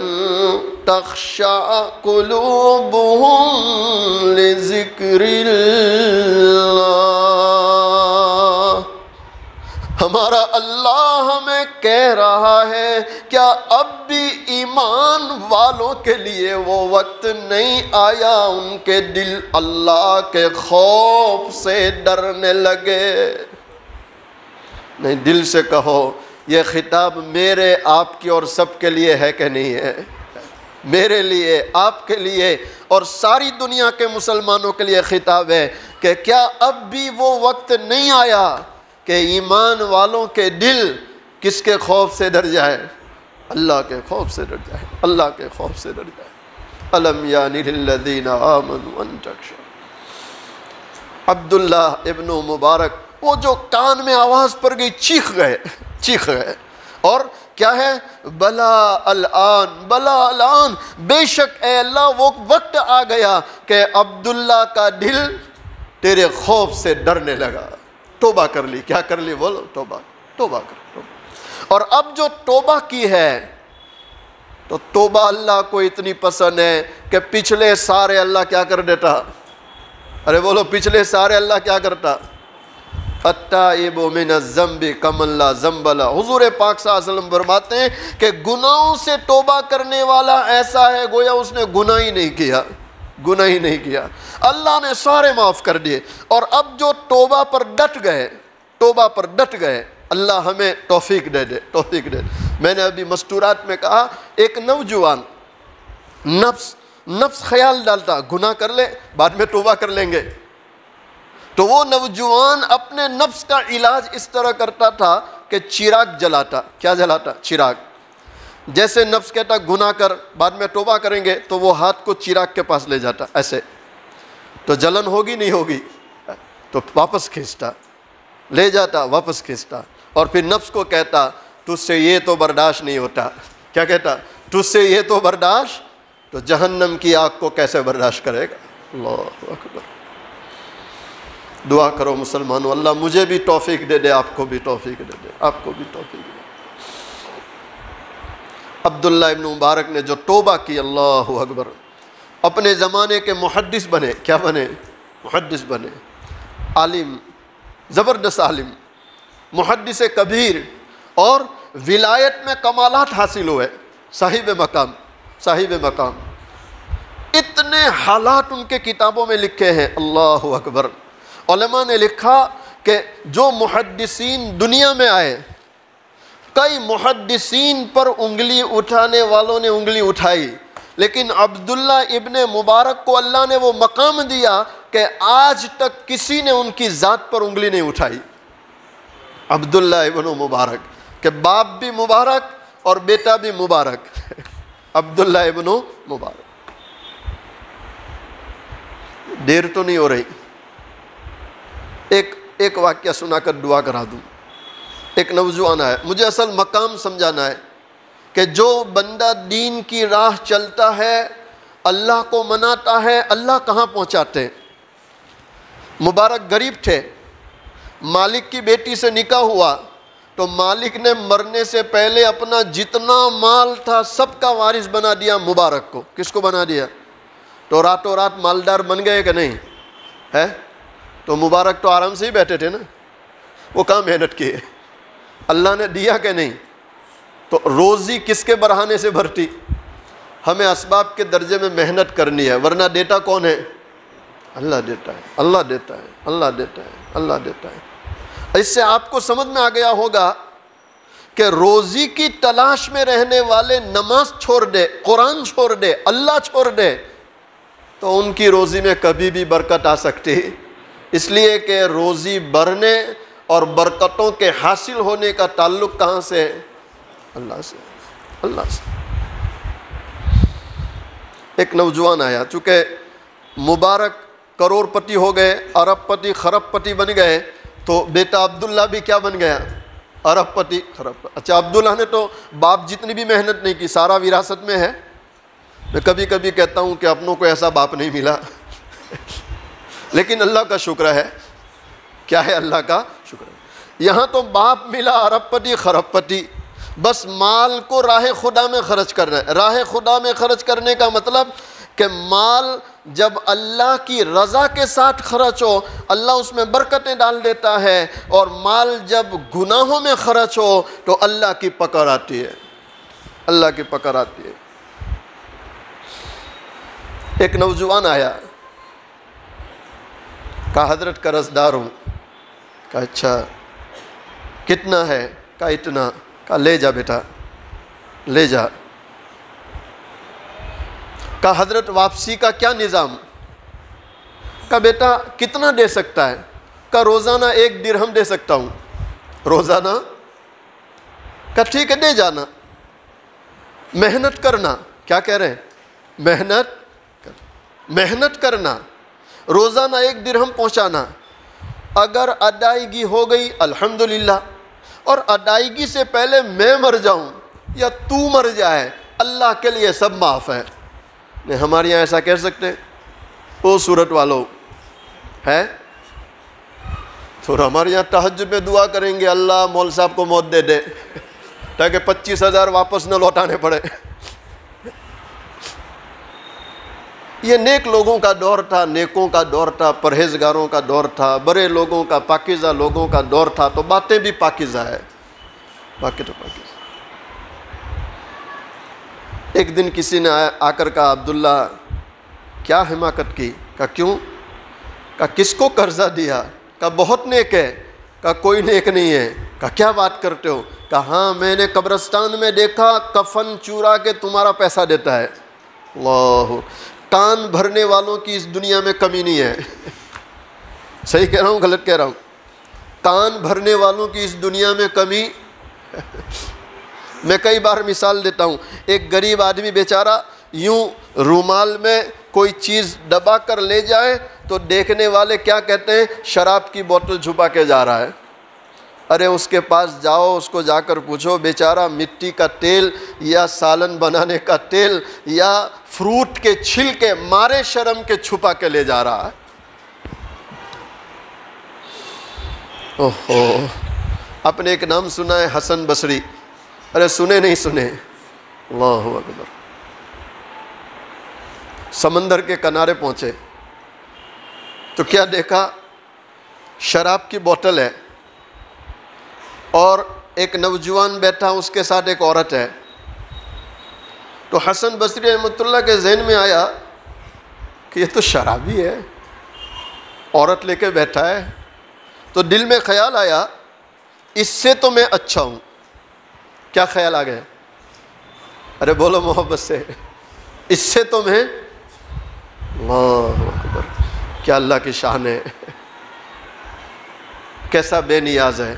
تَخْشَعَ قُلُوبُهُمْ لِذِكْرِ اللَّهِ۔ ہمارا اللہ ہمیں کہہ رہا ہے کیا اب بھی ایمان والوں کے لیے وہ وقت نہیں آیا ان کے دل اللہ کے خوف سے ڈرنے لگے؟ نہیں، دل سے کہو یہ خطاب میرے، آپ کی اور سب کے لیے ہے کہ نہیں ہے؟ میرے لیے، آپ کے لیے اور ساری دنیا کے مسلمانوں کے لیے خطاب ہے کہ کیا اب بھی وہ وقت نہیں آیا کہ ایمان والوں کے دل کس کے خوف سے ڈر جائے؟ اللہ کے خوف سے ڈر جائے، اللہ کے خوف سے ڈر جائے۔ أَلَمْ يَأْنِ لِلَّذِينَ آمَنُوا أَن تَخْشَعَ۔ عبداللہ ابن مبارک وہ جو کان میں آواز پڑ گئی، چیخ گئے۔ اور کیا ہے؟ بلا الآن، بلا الآن، بے شک اے اللہ وہ وقت آ گیا کہ عبداللہ کا دل تیرے خوف سے ڈرنے لگا۔ توبہ کر لی، کیا کر لی؟ بولو توبہ، توبہ کر، توبہ۔ اور اب جو توبہ کی ہے تو توبہ اللہ کو اتنی پسند ہے کہ پچھلے سارے اللہ کیا کر دیتا؟ ارے بولو، پچھلے سارے اللہ کیا کرتا؟ التائب من الذنب کمن لا ذنب لہ۔ حضور پاک صلی اللہ علیہ وسلم فرماتے ہیں کہ گناہوں سے توبہ کرنے والا ایسا ہے گویا اس نے گناہ ہی نہیں کیا، گناہ ہی نہیں کیا، اللہ نے سارے معاف کر دیے۔ اور اب جو توبہ پر ڈٹ گئے، توبہ پر ڈٹ گئے، اللہ ہمیں توفیق دے دے، توفیق دے دے۔ میں نے ابھی مستورات میں کہا ایک نوجوان نفس خیال ڈالتا گناہ کر لے بعد میں توبہ کر لیں گے، تو وہ نوجوان اپنے نفس کا علاج اس طرح کرتا تھا کہ چراغ جلاتا۔ کیا جلاتا؟ چراغ۔ جیسے نفس کہتا گناہ کر بعد میں توبہ کریں گے، تو وہ ہاتھ کو چراغ کے پاس لے جاتا ایسے، تو جلن ہوگی نہیں ہوگی؟ تو واپس کھینچتا، لے جاتا واپس کھینچتا، اور پھر نفس کو کہتا تجھ سے یہ تو برداشت نہیں ہوتا۔ کیا کہتا؟ تجھ سے یہ تو برداشت، تو جہنم کی آگ کو کیسے برداشت کرے گا؟ اللہ اکبر۔ دعا کرو مسلمانوں، اللہ مجھے بھی توفیق دے دے، آپ کو بھی توفیق دے دے، آپ کو بھی توفیق دے۔ عبداللہ ابن مبارک نے جو توبہ کی، اللہ اکبر، اپنے زمانے کے محدث بنے۔ کیا بنے؟ محدث بنے، عالم، زبردست عالم، محدث کبیر، اور ولایت میں کمالات حاصل ہوئے، صاحب مقام، صاحب مقام۔ اتنے حالات ان کے کتابوں میں لکھے ہیں، اللہ اکبر۔ علماء نے لکھا کہ جو محدثین دنیا میں آئے، کئی محدثین پر انگلی اٹھانے والوں نے انگلی اٹھائی، لیکن عبداللہ ابن مبارک کو اللہ نے وہ مقام دیا کہ آج تک کسی نے ان کی ذات پر انگلی نہیں اٹھائی، عبداللہ ابن مبارک، کہ باپ بھی مبارک اور بیٹا بھی مبارک، عبداللہ ابن مبارک۔ دیر تو نہیں ہو رہی، ایک واقعہ سنا کر دعا کرا دوں۔ ایک نوجوان ہے، مجھے اصل مقام سمجھانا ہے کہ جو بندہ دین کی راہ چلتا ہے، اللہ کو مناتا ہے، اللہ کہاں پہنچاتے۔ مبارک غریب تھے، مالک کی بیٹی سے نکاح ہوا تو مالک نے مرنے سے پہلے اپنا جتنا مال تھا سب کا وارث بنا دیا مبارک کو۔ کس کو بنا دیا؟ تو راتوں رات مالدار بن گئے کہ نہیں ہے؟ تو مبارک تو آرام سے ہی بیٹھے تھے نا، وہ کہاں محنت کیے؟ اللہ نے دیا کہ نہیں؟ تو روزی کس کے بڑھانے سے بھرتی؟ ہمیں اسباب کے درجے میں محنت کرنی ہے، ورنہ دیتا کون ہے؟ اللہ دیتا ہے، اللہ دیتا ہے، اللہ دیتا ہے، اللہ دیتا ہے۔ اس سے آپ کو سمجھ میں آ گیا ہوگا کہ روزی کی تلاش میں رہنے والے نماز چھوڑ دے، قرآن چھوڑ دے، اللہ چھوڑ دے تو ان کی روزی میں کبھی بھی برکت آ سکتی، اس لیے کہ روزی بڑھنے اور برکتوں کے حاصل ہونے کا تعلق کہاں سے ہے؟ اللہ سے، اللہ سے۔ ایک نوجوان آیا، چونکہ مبارک کروڑ پتی ہو گئے، ارب پتی خرب پتی بن گئے، تو بیٹا عبداللہ بھی کیا بن گیا؟ ارب پتی خرب پتی۔ اچھا، عبداللہ نے تو باپ جتنی بھی محنت نہیں کی، سارا وراثت میں ہے۔ میں کبھی کبھی کہتا ہوں کہ اپنوں کو ایسا باپ نہیں ملا، لیکن اللہ کا شکر ہے۔ کیا ہے؟ اللہ کا شکر ہے۔ یہاں تو باپ ملا ارب پتی خرب پتی، بس مال کو راہ خدا میں خرچ کرنا ہے۔ راہ خدا میں خرچ کرنے کا مطلب کہ مال جب اللہ کی رضا کے ساتھ خرچ ہو، اللہ اس میں برکتیں ڈال دیتا ہے، اور مال جب گناہوں میں خرچ ہو تو اللہ کی پکڑ آتی ہے، اللہ کی پکڑ آتی ہے۔ ایک نوجوان آیا، کہا حضرت قرض دار ہوں۔ کہا اچھا کتنا ہے؟ کہا اتنا۔ کہا لے جا بیٹا، لے جا۔ کہا حضرت واپسی کا کیا نظام؟ کہا بیٹا کتنا دے سکتا ہے؟ کہا روزانہ 1 درہم دے سکتا ہوں۔ روزانہ؟ کہا ٹھیک ہے دے جانا، محنت کرنا۔ کیا کہہ رہے ہیں؟ محنت کرنا، روزانہ 1 درہم پہنچانا۔ اگر ادائیگی ہو گئی الحمدللہ، اور ادائیگی سے پہلے میں مر جاؤں یا تو مر جائے، اللہ کے لیے سب معاف ہے۔ نہیں ہمارے یہاں ایسا کہہ سکتے؟ او صورت والو ہے تو ہمارے یہاں تہجد میں دعا کریں گے، اللہ مول صاحب کو موت دے دے تاکہ 25,000 واپس نہ لوٹانے پڑے۔ یہ نیک لوگوں کا دور تھا، نیکوں کا دور تھا، پرہیزگاروں کا دور تھا، بڑے لوگوں کا، پاکیزہ لوگوں کا دور تھا، تو باتیں بھی پاکیزہ ہے، باقی تو پاکیزہ۔ ایک دن کسی نے آ کر کہا عبداللہ کیا حماقت کی؟ کہا کیوں؟ کہا کس کو قرضہ دیا؟ کہا بہت نیک ہے۔ کہا کوئی نیک نہیں ہے۔ کہا کیا بات کرتے ہو؟ کہا ہاں میں نے قبرستان میں دیکھا کفن چورا کے تمہارا پیسہ دیتا ہے۔ اللہ، کان بھرنے والوں کی اس دنیا میں کمی نہیں ہے۔ صحیح کہہ رہا ہوں غلط کہہ رہا ہوں؟ کان بھرنے والوں کی اس دنیا میں کمی۔ میں کئی بار مثال دیتا ہوں، ایک غریب آدمی بیچارہ یوں رومال میں کوئی چیز دبا کر لے جائے تو دیکھنے والے کیا کہتے ہیں؟ شراب کی بوتل چھپا کے جا رہا ہے۔ ارے اس کے پاس جاؤ، اس کو جا کر پوچھو بیچارہ مٹی کا تیل یا سالن بنانے کا تیل یا فروٹ کے چھلکے مارے شرم کے چھپا کے لے جا رہا ہے۔ اوہو، آپ نے ایک نام سنا ہے حسن بصری؟ ارے سنے نہیں سنے؟ اللہ اکبر۔ سمندر کے کنارے پہنچے تو کیا دیکھا؟ شراب کی بوتل ہے اور ایک نوجوان بیٹھا، اس کے ساتھ ایک عورت ہے۔ تو حسن بصری رحمۃ اللہ کے ذہن میں آیا کہ یہ تو شرابی ہے، عورت لے کے بیٹھا ہے۔ تو دل میں خیال آیا اس سے تو میں اچھا ہوں۔ کیا خیال آ گیا؟ ارے بولو محبت سے، اس سے تو میں، اللہ اکبر، کیا اللہ کی شان ہے، کیسا بے نیاز ہے۔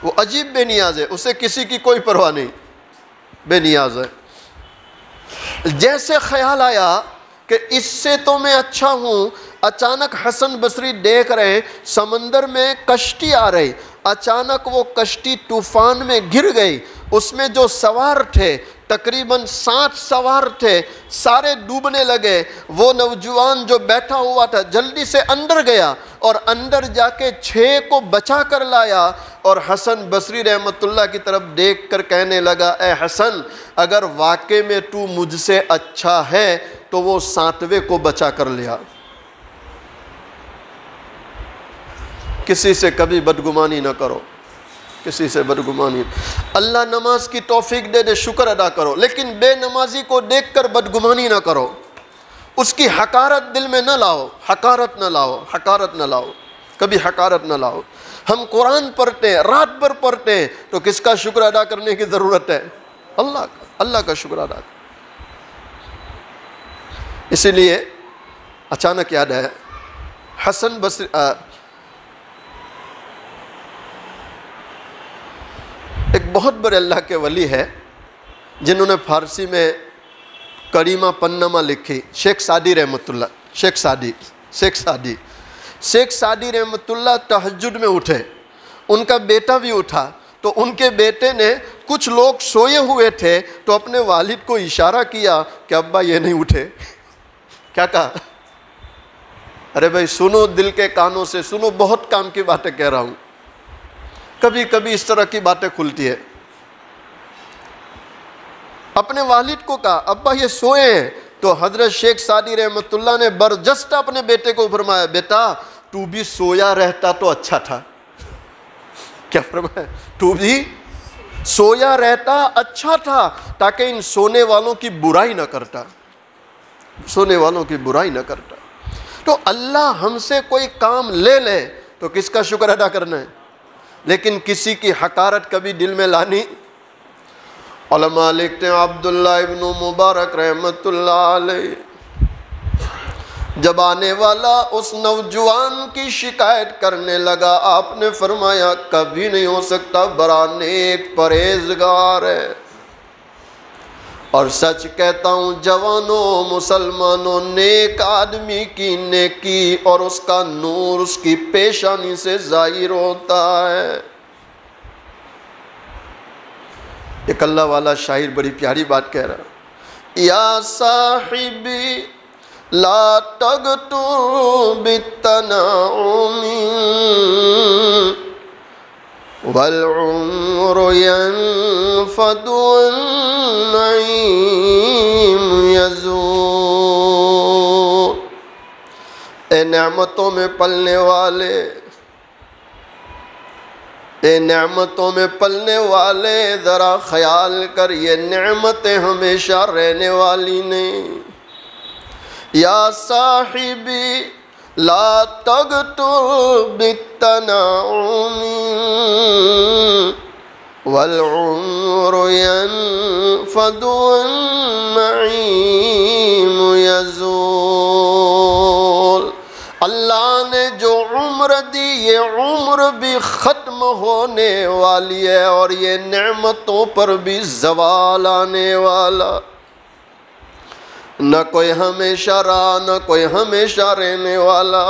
وہ عجیب بے نیاز ہے، اسے کسی کی کوئی پرواہ نہیں، بے نیاز ہے۔ جیسے خیال آیا کہ اس سے تو میں اچھا ہوں، اچانک حسن بصری دیکھ رہے سمندر میں کشتی آ رہی، اچانک وہ کشتی طوفان میں گر گئی، اس میں جو سوار تھے تقریباً 60 سوار تھے، سارے ڈوبنے لگے۔ وہ نوجوان جو بیٹھا ہوا تھا جلدی سے اندر گیا اور اندر جا کے 6 کو بچا کر لایا، اور حسن بصری رحمت اللہ کی طرف دیکھ کر کہنے لگا، اے حسن، اگر واقعے میں تو مجھ سے اچھا ہے تو وہ 7ویں کو بچا کر لیا۔ کسی سے کبھی بدگمانی نہ کرو، کسی سے بدگمانی۔ اللہ نماز کی توفیق دے دے، شکر ادا کرو، لیکن بے نمازی کو دیکھ کر بدگمانی نہ کرو، اس کی حقارت دل میں نہ لاؤ، حقارت نہ لاؤ، حقارت نہ لاؤ، کبھی حقارت نہ لاؤ۔ ہم قرآن پڑھتے ہیں، رات بھر پڑھتے ہیں، تو کس کا شکر ادا کرنے کی ضرورت ہے؟ اللہ کا شکر ادا کرو۔ اسی لیے اچانک یاد ہے حسن بصری، ایک بہت بڑے اللہ کے ولی ہے جنہوں نے فارسی میں کریمہ پنما لکھی، شیخ سعدی رحمۃ اللہ، شیخ سعدی رحمۃ اللہ تہجد میں اٹھے، ان کا بیٹا بھی اٹھا، تو ان کے بیٹے نے، کچھ لوگ سوئے ہوئے تھے تو اپنے والد کو اشارہ کیا کہ ابا یہ نہیں اٹھے۔ کیا کہا؟ ارے بھائی سنو، دل کے کانوں سے سنو، بہت کام کی باتیں کہہ رہا ہوں، کبھی کبھی اس طرح کی باتیں کھلتی ہے۔ اپنے والد کو کہا ابا یہ سوئے ہیں، تو حضرت شیخ سعدی رحمۃ اللہ نے برجستہ اپنے بیٹے کو فرمایا، بیٹا تو بھی سویا رہتا تو اچھا تھا۔ کیا فرمایا؟ تو بھی سویا رہتا اچھا تھا، تاکہ ان سونے والوں کی برائی نہ کرتا، سونے والوں کی برائی نہ کرتا۔ تو اللہ ہم سے کوئی کام لے لے تو کس کا شکر ادا کرنا ہے، لیکن کسی کی حقارت کبھی دل میں لانی۔ علماء لکھتے ہیں عبداللہ ابن مبارک رحمت اللہ علیہ جب آنے والا اس نوجوان کی شکایت کرنے لگا، آپ نے فرمایا کبھی نہیں ہو سکتا، بڑا نیک پرہیزگار ہے، اور سچ کہتا ہوں جوانوں مسلمانوں، نیک آدمی کی نیکی اور اس کا نور اس کی پیشانی سے ظاہر ہوتا ہے۔ ایک اللہ والا شاعر بڑی پیاری بات کہہ رہا ہے، یا صاحبی لا تغتر بالتنعم والعمر ينفد والنعيم يزول۔ اے نعمتوں میں پلنے والے، اے نعمتوں میں پلنے والے، ذرا خیال کر یہ نعمتیں ہمیشہ رہنے والی نہیں۔ یا صاحبی لا تغتر بالتنعم والعمر ينفد والنعيم يزول۔ اللہ نے جو عمر دی یہ عمر بھی ختم ہونے والی ہے، اور یہ نعمتوں پر بھی زوال آنے والا، نہ کوئی ہمیشہ رہا نہ کوئی ہمیشہ رہنے والا۔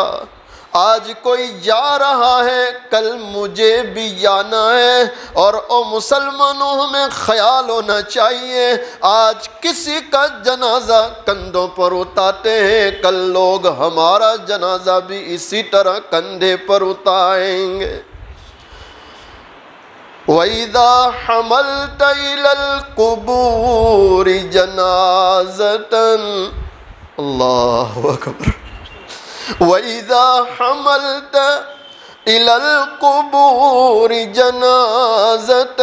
آج کوئی جا رہا ہے، کل مجھے بھی جانا ہے، اور او مسلمانوں ہمیں خیال ہونا چاہیے، آج کسی کا جنازہ کندھوں پر اٹھاتے ہیں، کل لوگ ہمارا جنازہ بھی اسی طرح کندھے پر اٹھائیں گے۔ وَإِذَا حَمَلْتَ إِلَى الْقُبُورِ جَنَازَةً اللہ اکبر وَإِذَا حَمَلْتَ إِلَى الْقُبُورِ جَنَازَةً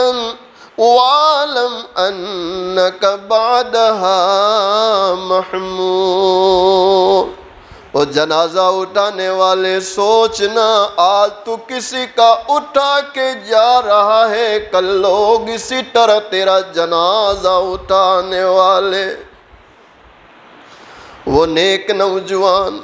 وَاعْلَمْ أَنَّكَ بَعْدَهَا مَحْمُولٌ۔ وہ جنازہ اٹھانے والے سوچنا، آج تو کسی کا اٹھا کے جا رہا ہے، کل لوگ اسی طرح تیرا جنازہ اٹھانے والے۔ وہ نیک نوجوان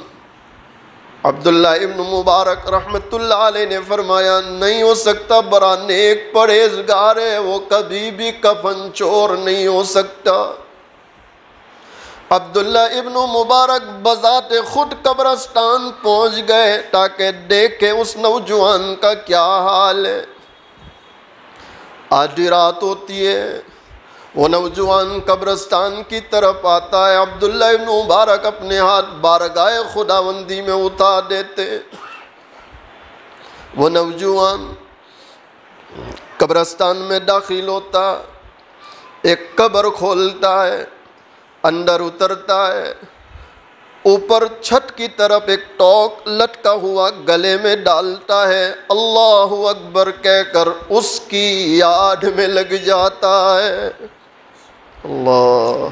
عبداللہ ابن مبارک رحمت اللہ علیہ نے فرمایا نہیں ہو سکتا، بڑا نیک پرہیزگار ہے، وہ کبھی بھی کفن چور نہیں ہو سکتا۔ عبداللہ ابن مبارک بذات خود قبرستان پہنچ گئے تاکہ دیکھے اس نوجوان کا کیا حال ہے۔ آدھی رات ہوتی ہے، وہ نوجوان قبرستان کی طرف آتا ہے، عبداللہ ابن مبارک اپنے ہاتھ بارگاہ خداوندی میں اٹھا دیتے۔ وہ نوجوان قبرستان میں داخل ہوتا، ایک قبر کھولتا ہے، اندر اترتا ہے، اوپر چھت کی طرف ایک ٹوک لٹکا ہوا گلے میں ڈالتا ہے، اللہ اکبر کہہ کر اس کی یاد میں لگ جاتا ہے۔ اللہ،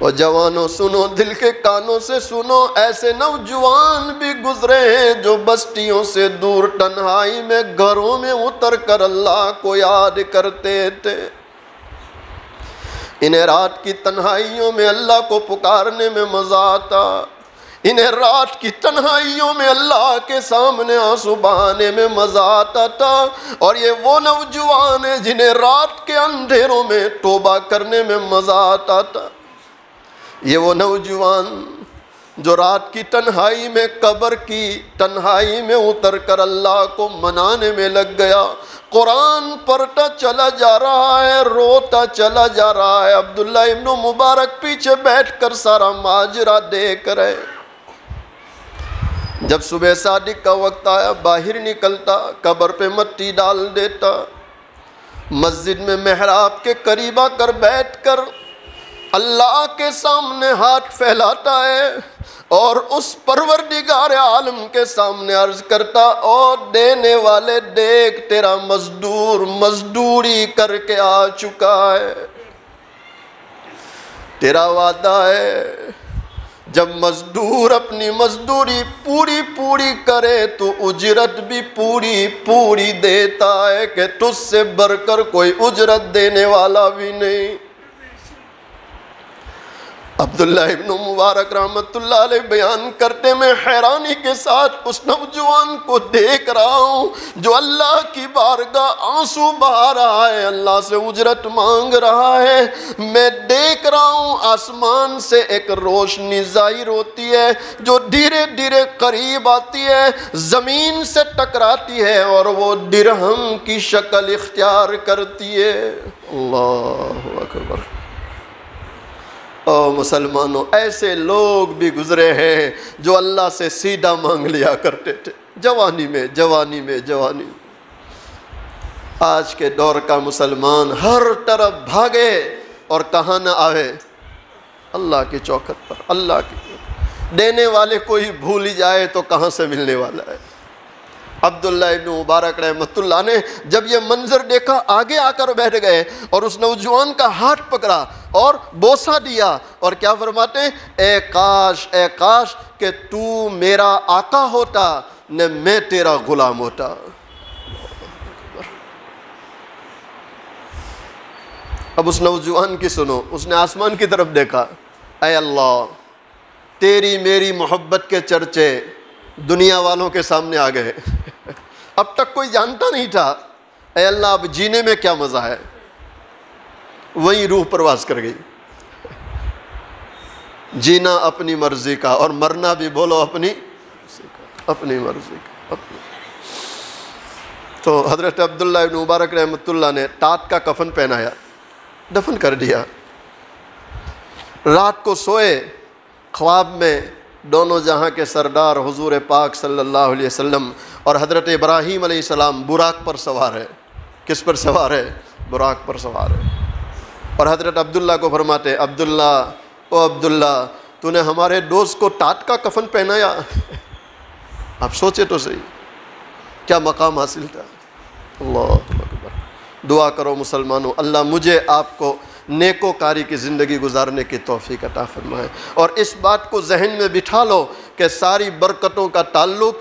اور جوانوں سنو، دل کے کانوں سے سنو، ایسے نوجوان بھی گزرے ہیں جو بستیوں سے دور تنہائی میں گھروں میں اتر کر اللہ کو یاد کرتے تھے۔ انہیں رات کی تنہائیوں میں اللہ کو پکارنے میں مزہ آتا، انہیں رات کی تنہائیوں میں اللہ کے سامنے آنسو بہانے میں مزہ آتا تھا۔ اور یہ وہ نوجوان ہیں جنہیں رات کے اندھیروں میں توبہ کرنے میں مزہ آتا تھا۔ یہ وہ نوجوان جو رات کی تنہائی میں قبر کی تنہائی میں اتر کر اللہ کو منانے میں لگ گیا، قرآن پڑھتا چلا جا رہا ہے، روتا چلا جا رہا ہے۔ عبداللہ ابن مبارک پیچھے بیٹھ کر سارا ماجرا دیکھ رہے۔ جب صبح صادق کا وقت آیا، باہر نکلتا، قبر پہ مٹی ڈال دیتا، مسجد میں محراب کے قریب آ کر بیٹھ کر اللہ کے سامنے ہاتھ پھیلاتا ہے اور اس پروردگار عالم کے سامنے عرض کرتا، اور دینے والے دیکھ، تیرا مزدور مزدوری کر کے آ چکا ہے، تیرا وعدہ ہے جب مزدور اپنی مزدوری پوری کرے تو اجرت بھی پوری دیتا ہے، کہ تجھ سے بڑھ کر کوئی اجرت دینے والا بھی نہیں۔ عبداللہ ابن مبارک رحمت اللہ علیہ بیان کرتے، میں حیرانی کے ساتھ اس نوجوان کو دیکھ رہا ہوں جو اللہ کی بارگاہ آنسو بہا رہا ہے، اللہ سے اجرت مانگ رہا ہے۔ میں دیکھ رہا ہوں آسمان سے ایک روشنی ظاہر ہوتی ہے جو دھیرے دھیرے قریب آتی ہے، زمین سے ٹکراتی ہے اور وہ درہم کی شکل اختیار کرتی ہے۔ اللہ اکبر۔ او مسلمانوں، ایسے لوگ بھی گزرے ہیں جو اللہ سے سیدھا مانگ لیا کرتے تھے جوانی میں۔ آج کے دور کا مسلمان ہر طرف بھاگے اور کہاں نہ آئے، اللہ کی چوکھٹ پر، اللہ کی دینے والے کوئی بھول ہی جائے تو کہاں سے ملنے والا ہے۔ عبداللہ ابن مبارک رحمت اللہ نے جب یہ منظر دیکھا، آگے آ کر بیٹھ گئے اور اس نوجوان کا ہاتھ پکڑا اور بوسہ دیا، اور کیا فرماتے ہیں، اے کاش کہ تو میرا آقا ہوتا نہ میں تیرا غلام ہوتا۔ اب اس نوجوان کی سنو، اس نے آسمان کی طرف دیکھا، اے اللہ، تیری میری محبت کے چرچے دنیا والوں کے سامنے آ گئے، اب تک کوئی جانتا نہیں تھا، اے اللہ اب جینے میں کیا مزہ ہے۔ وہیں روح پرواز کر گئی، جینا اپنی مرضی کا اور مرنا بھی بولو اپنی مرضی کا۔ تو حضرت عبداللہ ابن مبارک رحمت اللہ نے تات کا کفن پہنایا، دفن کر دیا۔ رات کو سوئے، خواب میں دونوں جہاں کے سردار حضور پاک صلی اللہ علیہ وسلم اور حضرت ابراہیم علیہ السلام براق پر سوار ہے۔ کس پر سوار ہے؟ براق پر سوار ہے۔ اور حضرت عبداللہ کو فرماتے، عبداللہ تو نے ہمارے دوست کو ٹاٹ کا کفن پہنایا۔ آپ سوچے تو صحیح کیا مقام حاصل تھا۔ اللہ اکبر۔ دعا کرو مسلمانوں، اللہ مجھے آپ کو نیکوکاری کی زندگی گزارنے کی توفیق عطا فرمائے، اور اس بات کو ذہن میں بٹھا لو کہ ساری برکتوں کا تعلق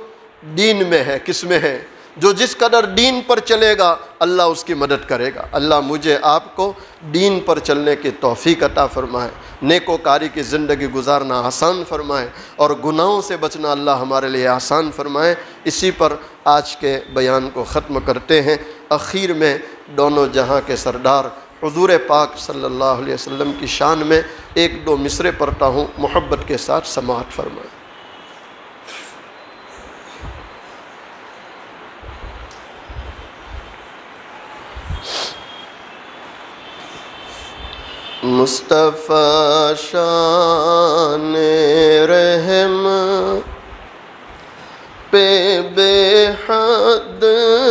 دین میں ہے۔ کس میں ہے؟ جو جس قدر دین پر چلے گا اللہ اس کی مدد کرے گا۔ اللہ مجھے آپ کو دین پر چلنے کی توفیق عطا فرمائے، نیکوکاری کی زندگی گزارنا آسان فرمائے، اور گناہوں سے بچنا اللہ ہمارے لیے آسان فرمائے۔ اسی پر آج کے بیان کو ختم کرتے ہیں۔ اخیر میں دونوں جہاں کے سردار حضور پاک صلی اللہ علیہ وسلم کی شان میں ایک دو مصرے پڑھتا ہوں، محبت کے ساتھ سماعت فرمائیں۔ مصطفیٰ شان رحم پہ بے حد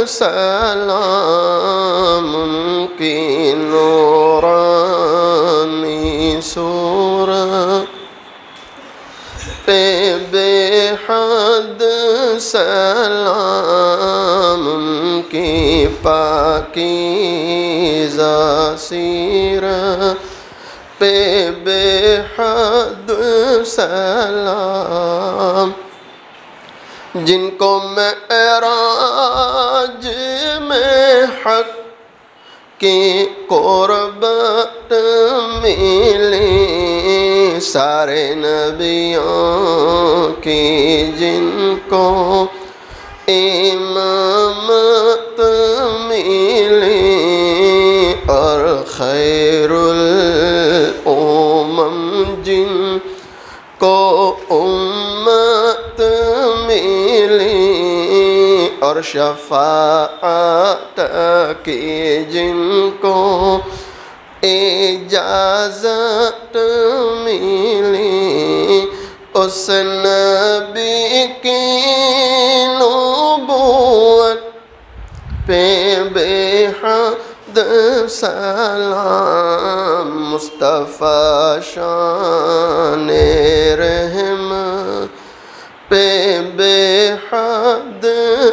سلام، ان کی نورانی صورت پہ بے حد سلام، ان کی پاکیزہ سیرت پہ بے حد سلام، جن کو معراج میں حق کی قربت ملی، سارے نبیوں کی جن کو امامت ملی، اور خیر الامم جن کو امت ملی، اور شفاعت کی جن کو اجازت ملی، اس نبی کی نبوت پہ بے حد سلام، مصطفیٰ شان رحم پہ بے حد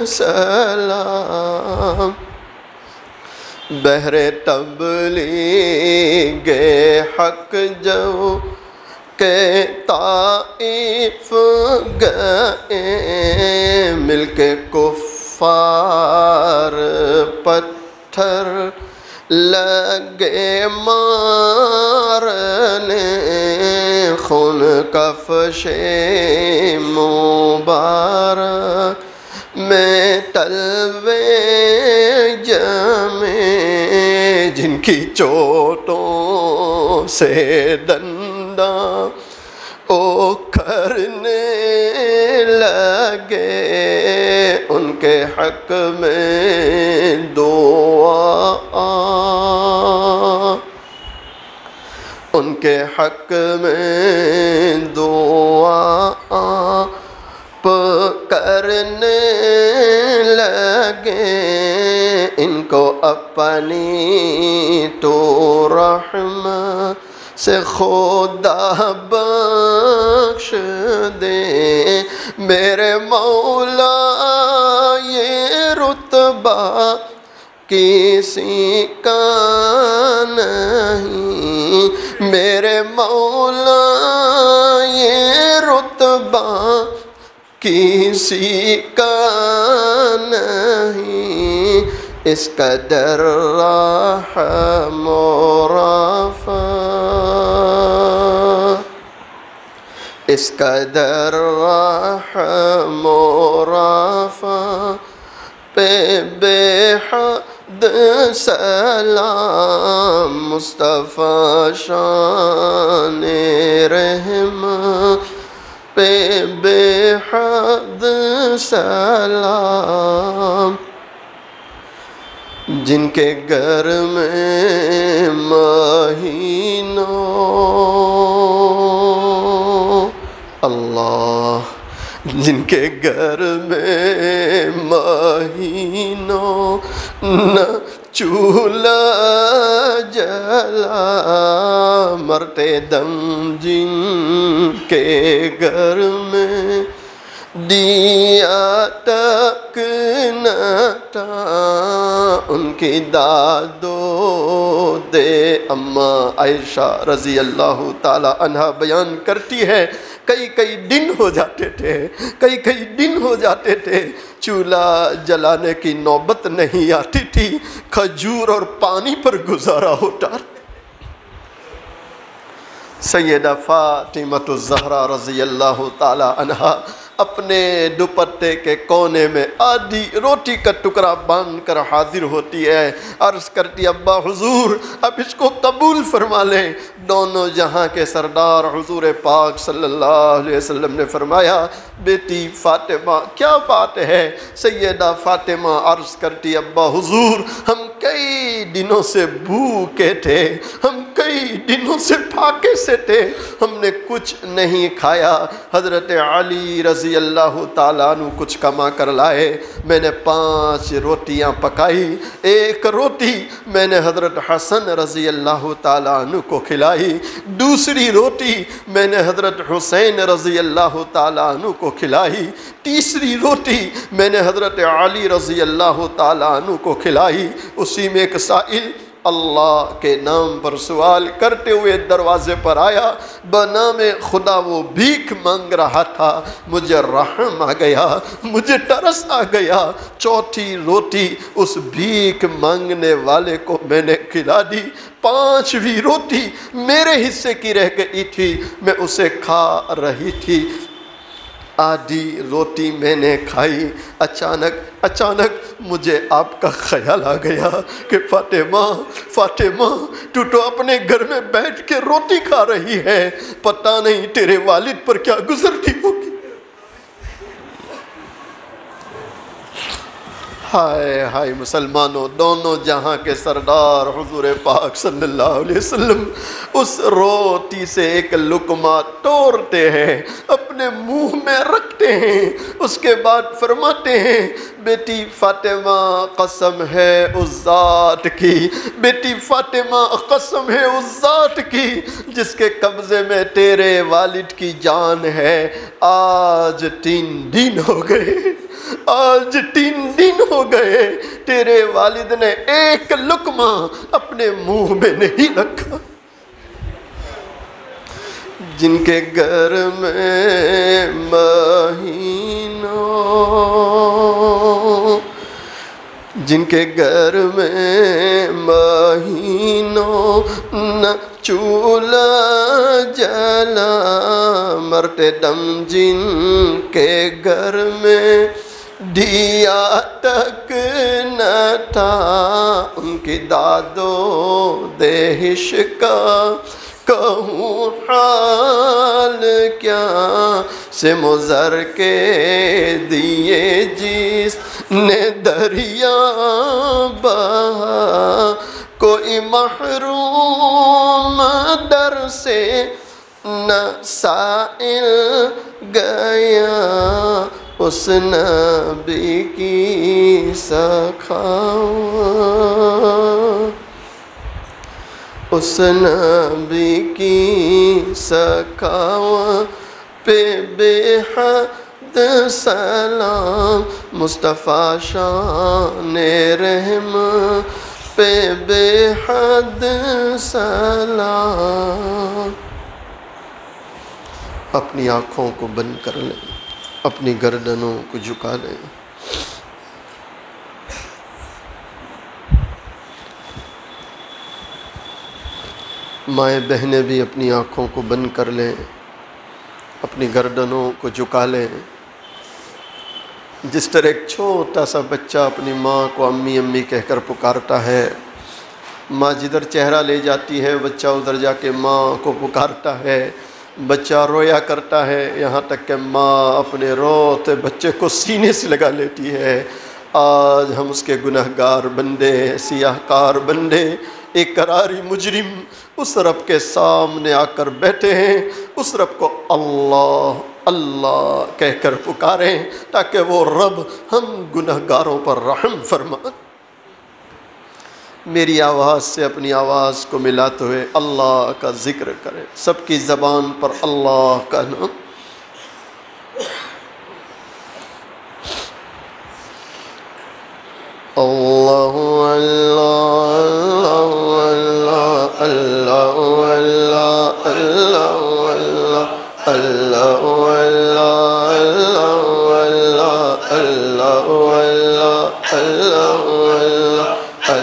سلام۔ بحر تبلیغ حق جو کہ طائف گئے، مل کے کفار پتھر لگے مارنے، خون کفش مبارک میں تلوے جمے، جن کی چوٹوں سے دنداں اوکھرنے لگے، ان کے حق میں دعا، ان کے حق میں دعا کرنے لگے، ان کو اپنی تو رحمت سے خدا بخش دے، میرے مولا یہ رتبہ کسی کا نہیں، میرے مولا یہ رتبہ کسی کا نہیں، اس قدر رحم و رافت، اس قدر رحم و رافت پہ بے حد سلام، مصطفیٰ شان رحم پہ بے حد سلام، جن کے گھر میں مہینوں اللہ، جن کے گھر میں مہینوں نہ چولہا جلا، مرتے دم جن کے گھر میں دیا تک نہ تھا، ان کی دادو دے اماں عائشہ رضی اللہ تعالی عنہ بیان کرتی ہے کئی دن ہو جاتے تھے، کئی دن ہو جاتے تھے، چولہا جلانے کی نوبت نہیں آتی تھی، کھجور اور پانی پر گزارا ہوتا۔ سیدہ فاطمہ الزہرا رضی اللہ تعالی عنہا اپنے دوپٹے کے کونے میں آدھی روٹی کا ٹکڑا باندھ کر حاضر ہوتی ہے، عرض کرتی ابا حضور اب اس کو قبول فرما لیں۔ دونوں جہاں کے سردار حضور پاک صلی اللہ علیہ وسلم نے فرمایا بیٹی فاطمہ کیا بات ہے؟ سیدہ فاطمہ عرض کرتی ابا حضور ہم کئی دنوں سے بھوکے تھے، ہم کئی دنوں سے پھاکے سے تھے، ہم نے کچھ نہیں کھایا۔ حضرت علی رضی اللہ تعالیٰ عنہ کچھ کما کر لائے، میں نے 5 روٹیاں پکائی، ایک روٹی میں نے حضرت حسن رضی اللہ تعالیٰ عنہ کو کھلائی، دوسری روٹی میں نے حضرت حسین رضی اللہ تعالیٰ عنہ کو کھلائی، تیسری روٹی میں نے حضرت علی رضی اللہ تعالیٰ عنہ کو کھلائی۔ اسی میں ایک سائل اللہ کے نام پر سوال کرتے ہوئے دروازے پر آیا، بنام خدا وہ بھیک مانگ رہا تھا، مجھے رحم آ گیا، مجھے ترس آ گیا، چوتھی روٹی اس بھیک مانگنے والے کو میں نے کھلا دی، 5ویں روٹی میرے حصے کی رہ گئی تھی، میں اسے کھا رہی تھی، آدھی روٹی میں نے کھائی، اچانک مجھے آپ کا خیال آ گیا کہ فاطمہ تو اپنے گھر میں بیٹھ کے روٹی کھا رہی ہے، پتہ نہیں تیرے والد پر کیا گزرتی ہوگی۔ ہائے ہائے مسلمانوں، دونوں جہاں کے سردار حضور پاک صلی اللہ علیہ وسلم اس روٹی سے ایک لقمہ توڑتے ہیں، اپنے منہ میں رکھتے ہیں، اس کے بعد فرماتے ہیں بیٹی فاطمہ قسم ہے اس ذات کی، بیٹی فاطمہ قسم ہے اس ذات کی جس کے قبضے میں تیرے والد کی جان ہے، آج 3 دن ہو گئے، آج 3 دن ہو گئے تیرے والد نے ایک لقمہ اپنے منہ میں نہیں رکھا۔ جن کے گھر میں مہینوں نہ چولہا جلا، مرتے دم جن کے گھر میں دیا تک نہ تھا، ان کی داد و دہش کا کہوں حال کیا، سے مضر کے دیے جس نے دریا بہا، کوئی محروم در سے نہ سائل گیا، اس نبی کی سخاوت، اس نبی کی سخاوت پہ بے حد سلام، مصطفیٰ شان رحمت پہ بے حد سلام۔ اپنی آنکھوں کو بند کر لیں، اپنی گردنوں کو جھکا لیں، مائیں بہنیں بھی اپنی آنکھوں کو بند کر لیں، اپنی گردنوں کو جھکا لیں۔ جس طرح ایک چھوٹا سا بچہ اپنی ماں کو امی امی کہہ کر پکارتا ہے، ماں جدھر چہرہ لے جاتی ہے بچہ ادھر جا کے ماں کو پکارتا ہے، بچہ رویا کرتا ہے، یہاں تک کہ ماں اپنے روتے بچے کو سینے سے لگا لیتی ہے۔ آج ہم اس کے گنہگار بندے، سیاہ کار بندے، ایک قراری مجرم اس رب کے سامنے آ کر بیٹھے ہیں، اس رب کو اللہ اللہ کہہ کر پکاریں تاکہ وہ رب ہم گنہگاروں پر رحم فرمائے۔ میری آواز سے اپنی آواز کو ملاتے ہوئے اللہ کا ذکر کریں، سب کی زبان پر اللہ کا نام۔ اللہ اللہ اللہ اللہ اللہ اللہ اللہ اللہ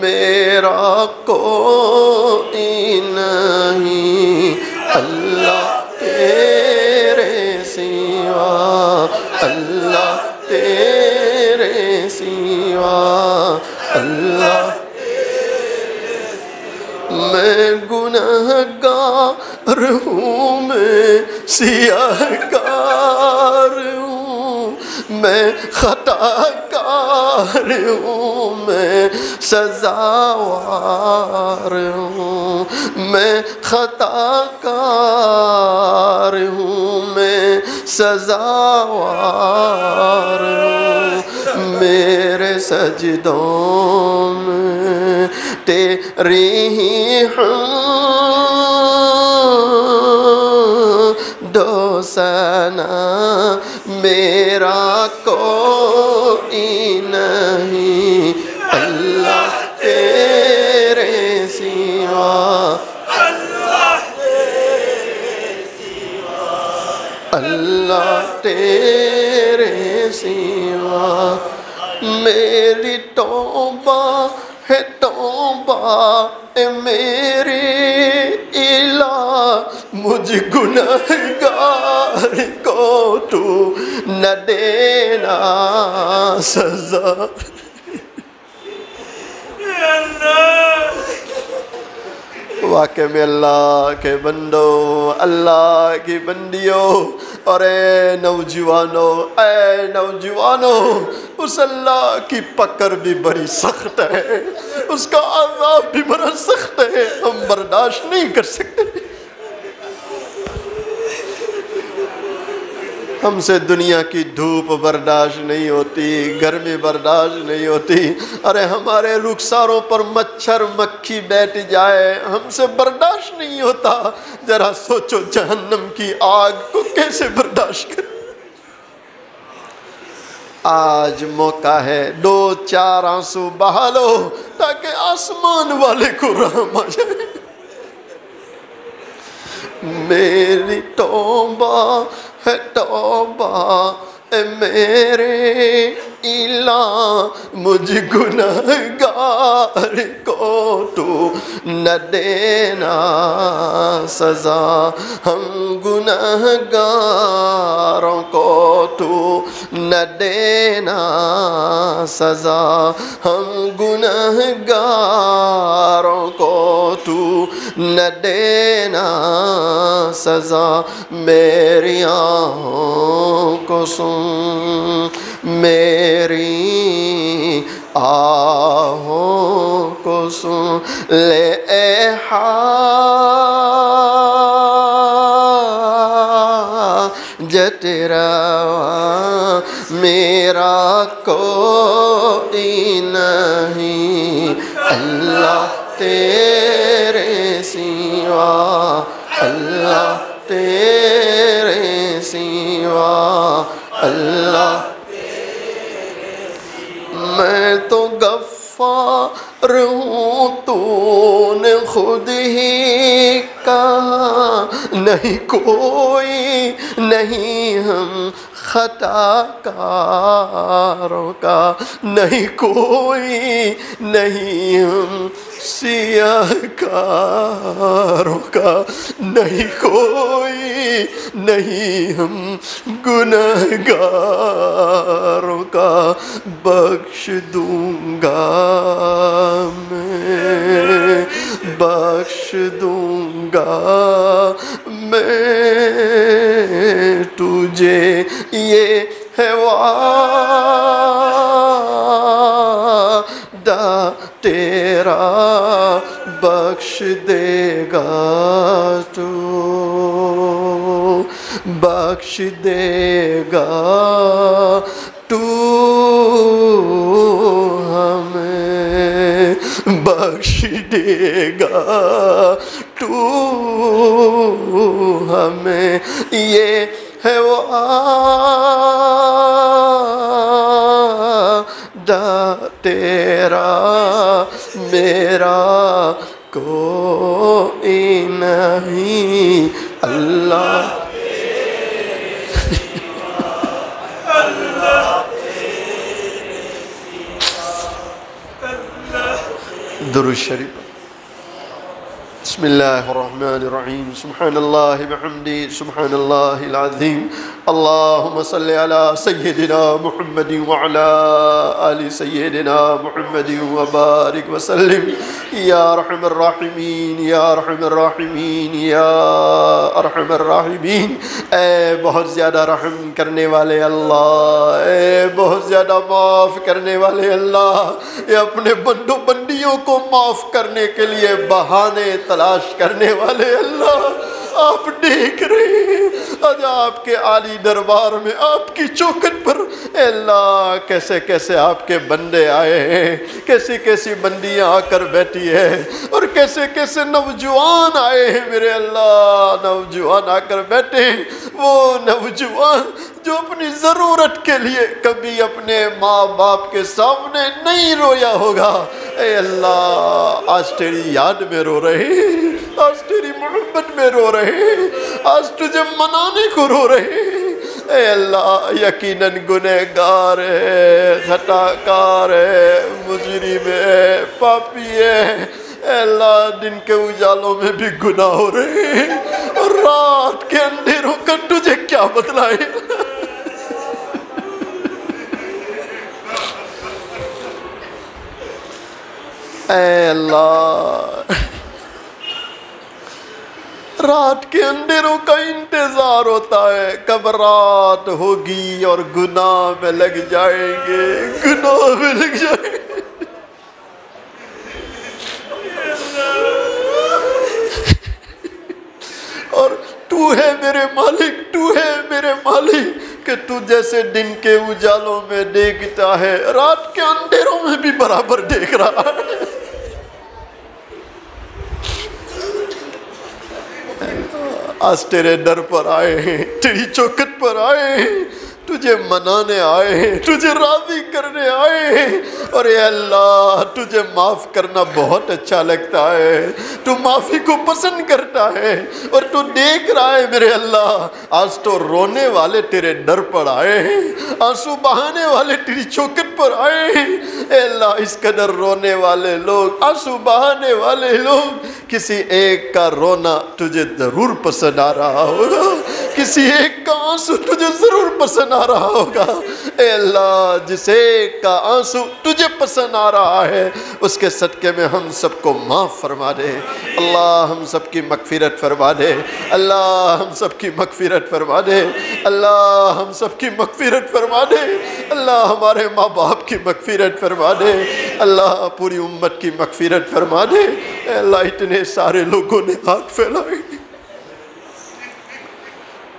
میرا کوئی نہیں، اللہ تیرے سوا، اللہ تیرے سوا، اللہ میں گنہگار ہوں، میں سیاہ کار ہوں، میں خطا کار ہوں، میں سزاوار ہوں، میں خطا کار ہوں، میں سزاوار ہوں، میرے سجدوں میں تیری ہی حمد و ثنا، میرا کوئی نہیں، اللہ تیرے سوا، اللہ تیرے سوا، میری توبہ ہے توبہ اے میرے الہ، مجھ گنہگار کو تو نہ دینا سزا۔ واقع میں اللہ کے بندو، اللہ کی بندیوں، اور اے نوجوانوں، اس اللہ کی پکڑ بھی بڑی سخت ہے، اس کا عذاب بھی بڑا سخت ہے، ہم برداشت نہیں کر سکتے۔ ہم سے دنیا کی دھوپ برداشت نہیں ہوتی، گرمی برداشت نہیں ہوتی، ارے ہمارے رخساروں پر مچھر مکھی بیٹھ جائے ہم سے برداشت نہیں ہوتا، ذرا سوچو جہنم کی آگ کو کیسے برداشت کریں۔ آج موقع ہے، 2-4 آنسو بہا لو تاکہ آسمان والے کو رحم آ جائے۔ میری توبہ ہے توبہ اے میرے الہ، مجھ گنہگار کو تو نہ دینا سزا، ہم گنہگاروں کو تو نہ دینا سزا، ہم گنہگاروں کو تو نہ دینا سزا، میری آہوں کو سن، میری آہوں کو سن، لے اے حاجت روا، میرا کوئی نہیں، اللہ تیرے سوا، اللہ تیرے سوا، اللہ میں تو غفار ہوں، تو نے خود ہی کہا، نہیں کوئی نہیں ہم خطا کاروں کا، نہیں کوئی نہیں ہم سیاہ کاروں کا، نہیں کوئی نہیں ہم گنہگاروں کا، بخش دوں گا میں، بخش دوں گا میں تجھے، یہ ہے وعدہ تیرا، بخش دے گا تو، بخش دے گا تو ہمیں، بخش دے گا تو ہمیں، یہ ہے وعدہ تیرا، میرا کوئی نہیں، اللہ درود شریف۔ بسم اللہ الرحمن الرحیم، سبحان اللہ بحمدہ، سبحان اللہ العظیم، اللہم صلی علی سیدنا محمد وعلی آل سیدنا محمد وبارک وسلم، یا ارحم الراحمین یا ارحم الراحمین یا ارحم الراحمین۔ اے بہت زیادہ رحم کرنے والے اللہ، اے بہت زیادہ معاف کرنے والے اللہ، اے اپنے بندوں بندیوں کو معاف کرنے کے لیے بہانے تلاش کرنے والے اللہ، آپ دیکھ رہے ہیں آج آپ کے عالی دربار میں، آپ کی چوکھٹ پر اے اللہ کیسے کیسے آپ کے بندے آئے ہیں، کیسی کیسی بندیاں آ کر بیٹھی ہے، اور کیسے کیسے نوجوان آئے ہیں میرے اللہ، نوجوان آ کر بیٹھے ہیں، وہ نوجوان جو اپنی ضرورت کے لیے کبھی اپنے ماں باپ کے سامنے نہیں رویا ہوگا، اے اللہ آج تیری یاد میں رو رہے ہیں، آج تیری محبت میں رو رہے ہیں، آج تجھے منانے کو رو رہے ہیں، اے اللہ یقیناً گنہگار ہے، خطا کار ہے، مجرم ہے، پاپی ہے، اے اللہ دن کے اجالوں میں بھی گناہ ہو رہے ہیں، اور رات کے اندھیروں کا تجھے کیا بتلائے۔ اے اللہ رات کے اندھیروں کا انتظار ہوتا ہے، کب رات ہوگی اور گناہ میں لگ جائیں گے، گناہ میں لگ جائیں گے۔ اور تو ہے میرے مالک، تو ہے میرے مالک کہ تو جیسے دن کے اجالوں میں دیکھتا ہے، رات کے اندھیروں میں بھی برابر دیکھ رہا ہے۔ آج تیرے در پر آئے ہیں، تیری چوکھٹ پر آئے ہیں، تجھے منانے آئے ہیں، تجھے راضی کرنے آئے ہیں، اور اے اللہ تجھے معاف کرنا بہت اچھا لگتا ہے، تو معافی کو پسند کرتا ہے، اور تو دیکھ رہا ہے میرے اللہ آج تو رونے والے تیرے در پر آئے ہیں، آنسو بہانے والے تیری چوکھٹ پر آئے ہیں، اے اللہ اس قدر رونے والے لوگ، آنسو بہانے والے لوگ، کسی ایک کا رونا تجھے ضرور پسند آ رہا ہوگا، کسی ایک کا آنسو تجھے ضرور پسند آ رہا ہوگا، اے اللہ جس ایک کا آنسو تجھے پسند آ رہا ہے اس کے صدقے میں ہم سب کو معاف فرما دے، اللہ ہم سب کی مغفرت فرما دے، اللہ ہم سب کی مغفرت فرما دے، اللہ ہم سب کی مغفرت فرما دے، اللہ ہمارے ماں باپ کی مغفرت فرما دے، اللہ پوری امت کی مغفرت فرما دے، اے اللہ اتنے سارے لوگوں نے ہاتھ پھیلائے،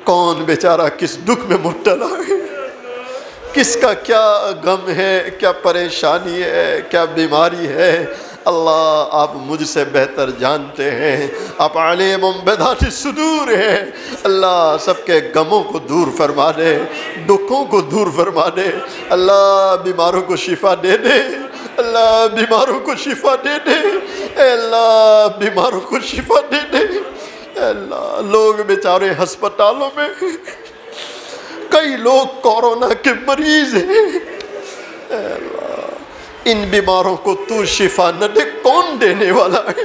کون بیچارہ کس دکھ میں مبتلا ہے، کس کا کیا غم ہے، کیا پریشانی ہے، کیا بیماری ہے، اللہ آپ مجھ سے بہتر جانتے ہیں، آپ علیم بذات الصدور ہیں، اللہ سب کے غموں کو دور فرما دے، دکھوں کو دور فرما دے، اللہ بیماروں کو شفا دے دے، اللہ بیماروں کو شفا دے دے، اے اللہ بیماروں کو شفا دے دے، اے اللہ لوگ بیچارے ہسپتالوں میں، کئی لوگ کورونا کے مریض ہیں، اے اللہ ان بیماروں کو تو شفا نہ دے کون دینے والا ہے،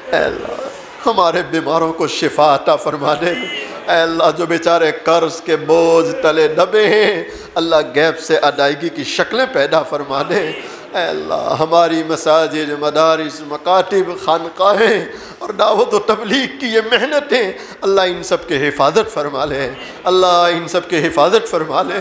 اے اللہ ہمارے بیماروں کو شفا عطا فرما دے، اے اللہ جو بیچارے قرض کے بوجھ تلے دبے ہیں اللہ غیب سے ادائیگی کی شکلیں پیدا فرما دے، اے اللہ ہماری مساجد، مدارس، مکاتب، خانقاہیں اور دعوت و تبلیغ کی یہ محنتیں اللہ ان سب کے حفاظت فرما لے، اللہ ان سب کے حفاظت فرما لے،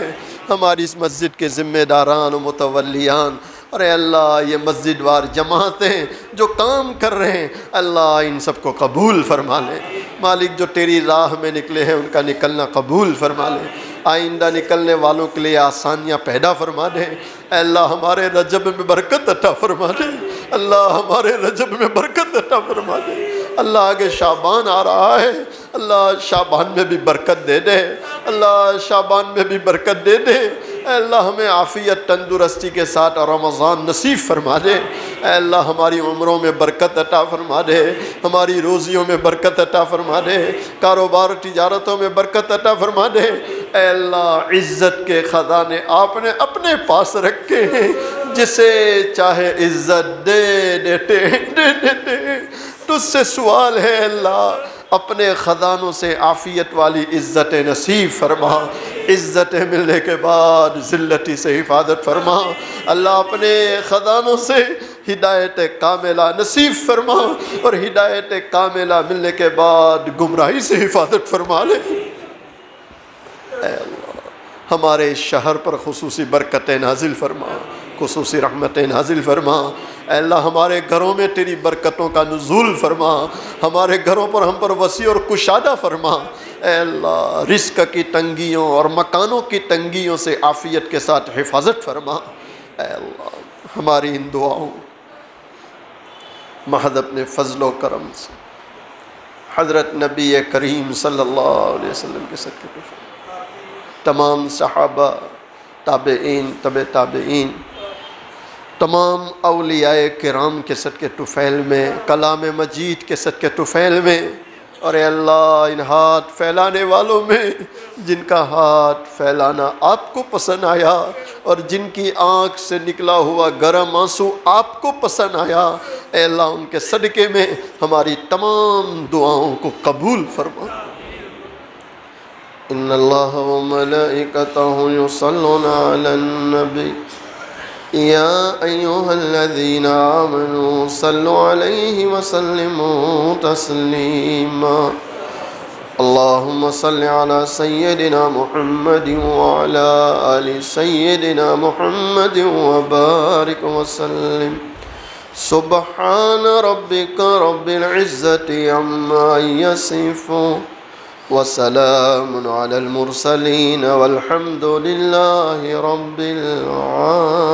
ہماری اس مسجد کے ذمہ داران و متولیان، اور اے اللہ یہ مسجد وار جماعتیں جو کام کر رہے ہیں اللہ ان سب کو قبول فرما لے، مالک جو تیری راہ میں نکلے ہیں ان کا نکلنا قبول فرما لے، آئندہ نکلنے والوں کے لیے آسانیاں پیدا فرما دے، اے اللہ ہمارے رجب میں برکت عطا فرما دے، اللہ ہمارے رجب میں برکت عطا فرما دے، اللہ آگے شعبان آ رہا ہے، اللہ شعبان میں بھی برکت دے دے، اللہ شعبان میں بھی برکت دے دے، اے اللہ ہمیں عافیت تندرستی کے ساتھ رمضان نصیب فرما دے، اے اللہ ہماری عمروں میں برکت عطا فرما دے، ہماری روزیوں میں برکت عطا فرما دے، کاروبار تجارتوں میں برکت عطا فرما دے، اے اللہ عزت کے خزانے آپ نے اپنے پاس رکھے ہیں، جسے چاہے عزت دے دیتے۔ تجھ سے سوال ہے اللہ اپنے خزانوں سے عافیت والی عزت نصیب فرما، عزت ملنے کے بعد ذلتی سے حفاظت فرما۔ اللہ اپنے خزانوں سے ہدایت کاملہ نصیب فرما، اور ہدایت کاملہ ملنے کے بعد گمراہی سے حفاظت فرما لے۔ اے اللہ ہمارے شہر پر خصوصی برکتیں نازل فرما، خصوصی رحمتیں نازل فرما۔ اے اللہ ہمارے گھروں میں تیری برکتوں کا نزول فرما، ہمارے گھروں پر ہم پر وسیع اور کشادہ فرما۔ اے اللہ رزق کی تنگیوں اور مکانوں کی تنگیوں سے عافیت کے ساتھ حفاظت فرما۔ اے اللہ ہماری ان دعاؤں محض اپنے فضل و کرم سے حضرت نبی کریم صلی اللہ علیہ وسلم کے صدقے پہ تمام صحابہ، تابعین، تبع تابعین، تمام اولیاء کرام کے صدقے طفیل میں، کلام مجید کے صدقے طفیل میں، اور اے اللہ ان ہاتھ پھیلانے والوں میں جن کا ہاتھ پھیلانا آپ کو پسند آیا اور جن کی آنکھ سے نکلا ہوا گرم آنسو آپ کو پسند آیا، اے اللہ ان کے صدقے میں ہماری تمام دعاؤں کو قبول فرما۔ ان اللہ و ملائکتہ یصلون علی النبی یا ایہا الذین آمنوا صلوا علیہ وسلموا تسلیما۔ اللہم صل علی سیدنا محمد وعلی آل سیدنا محمد وبارک وسلم۔ سبحان ربک رب العزت عما یصفون وسلام علی المرسلین والحمد للہ رب العالمین۔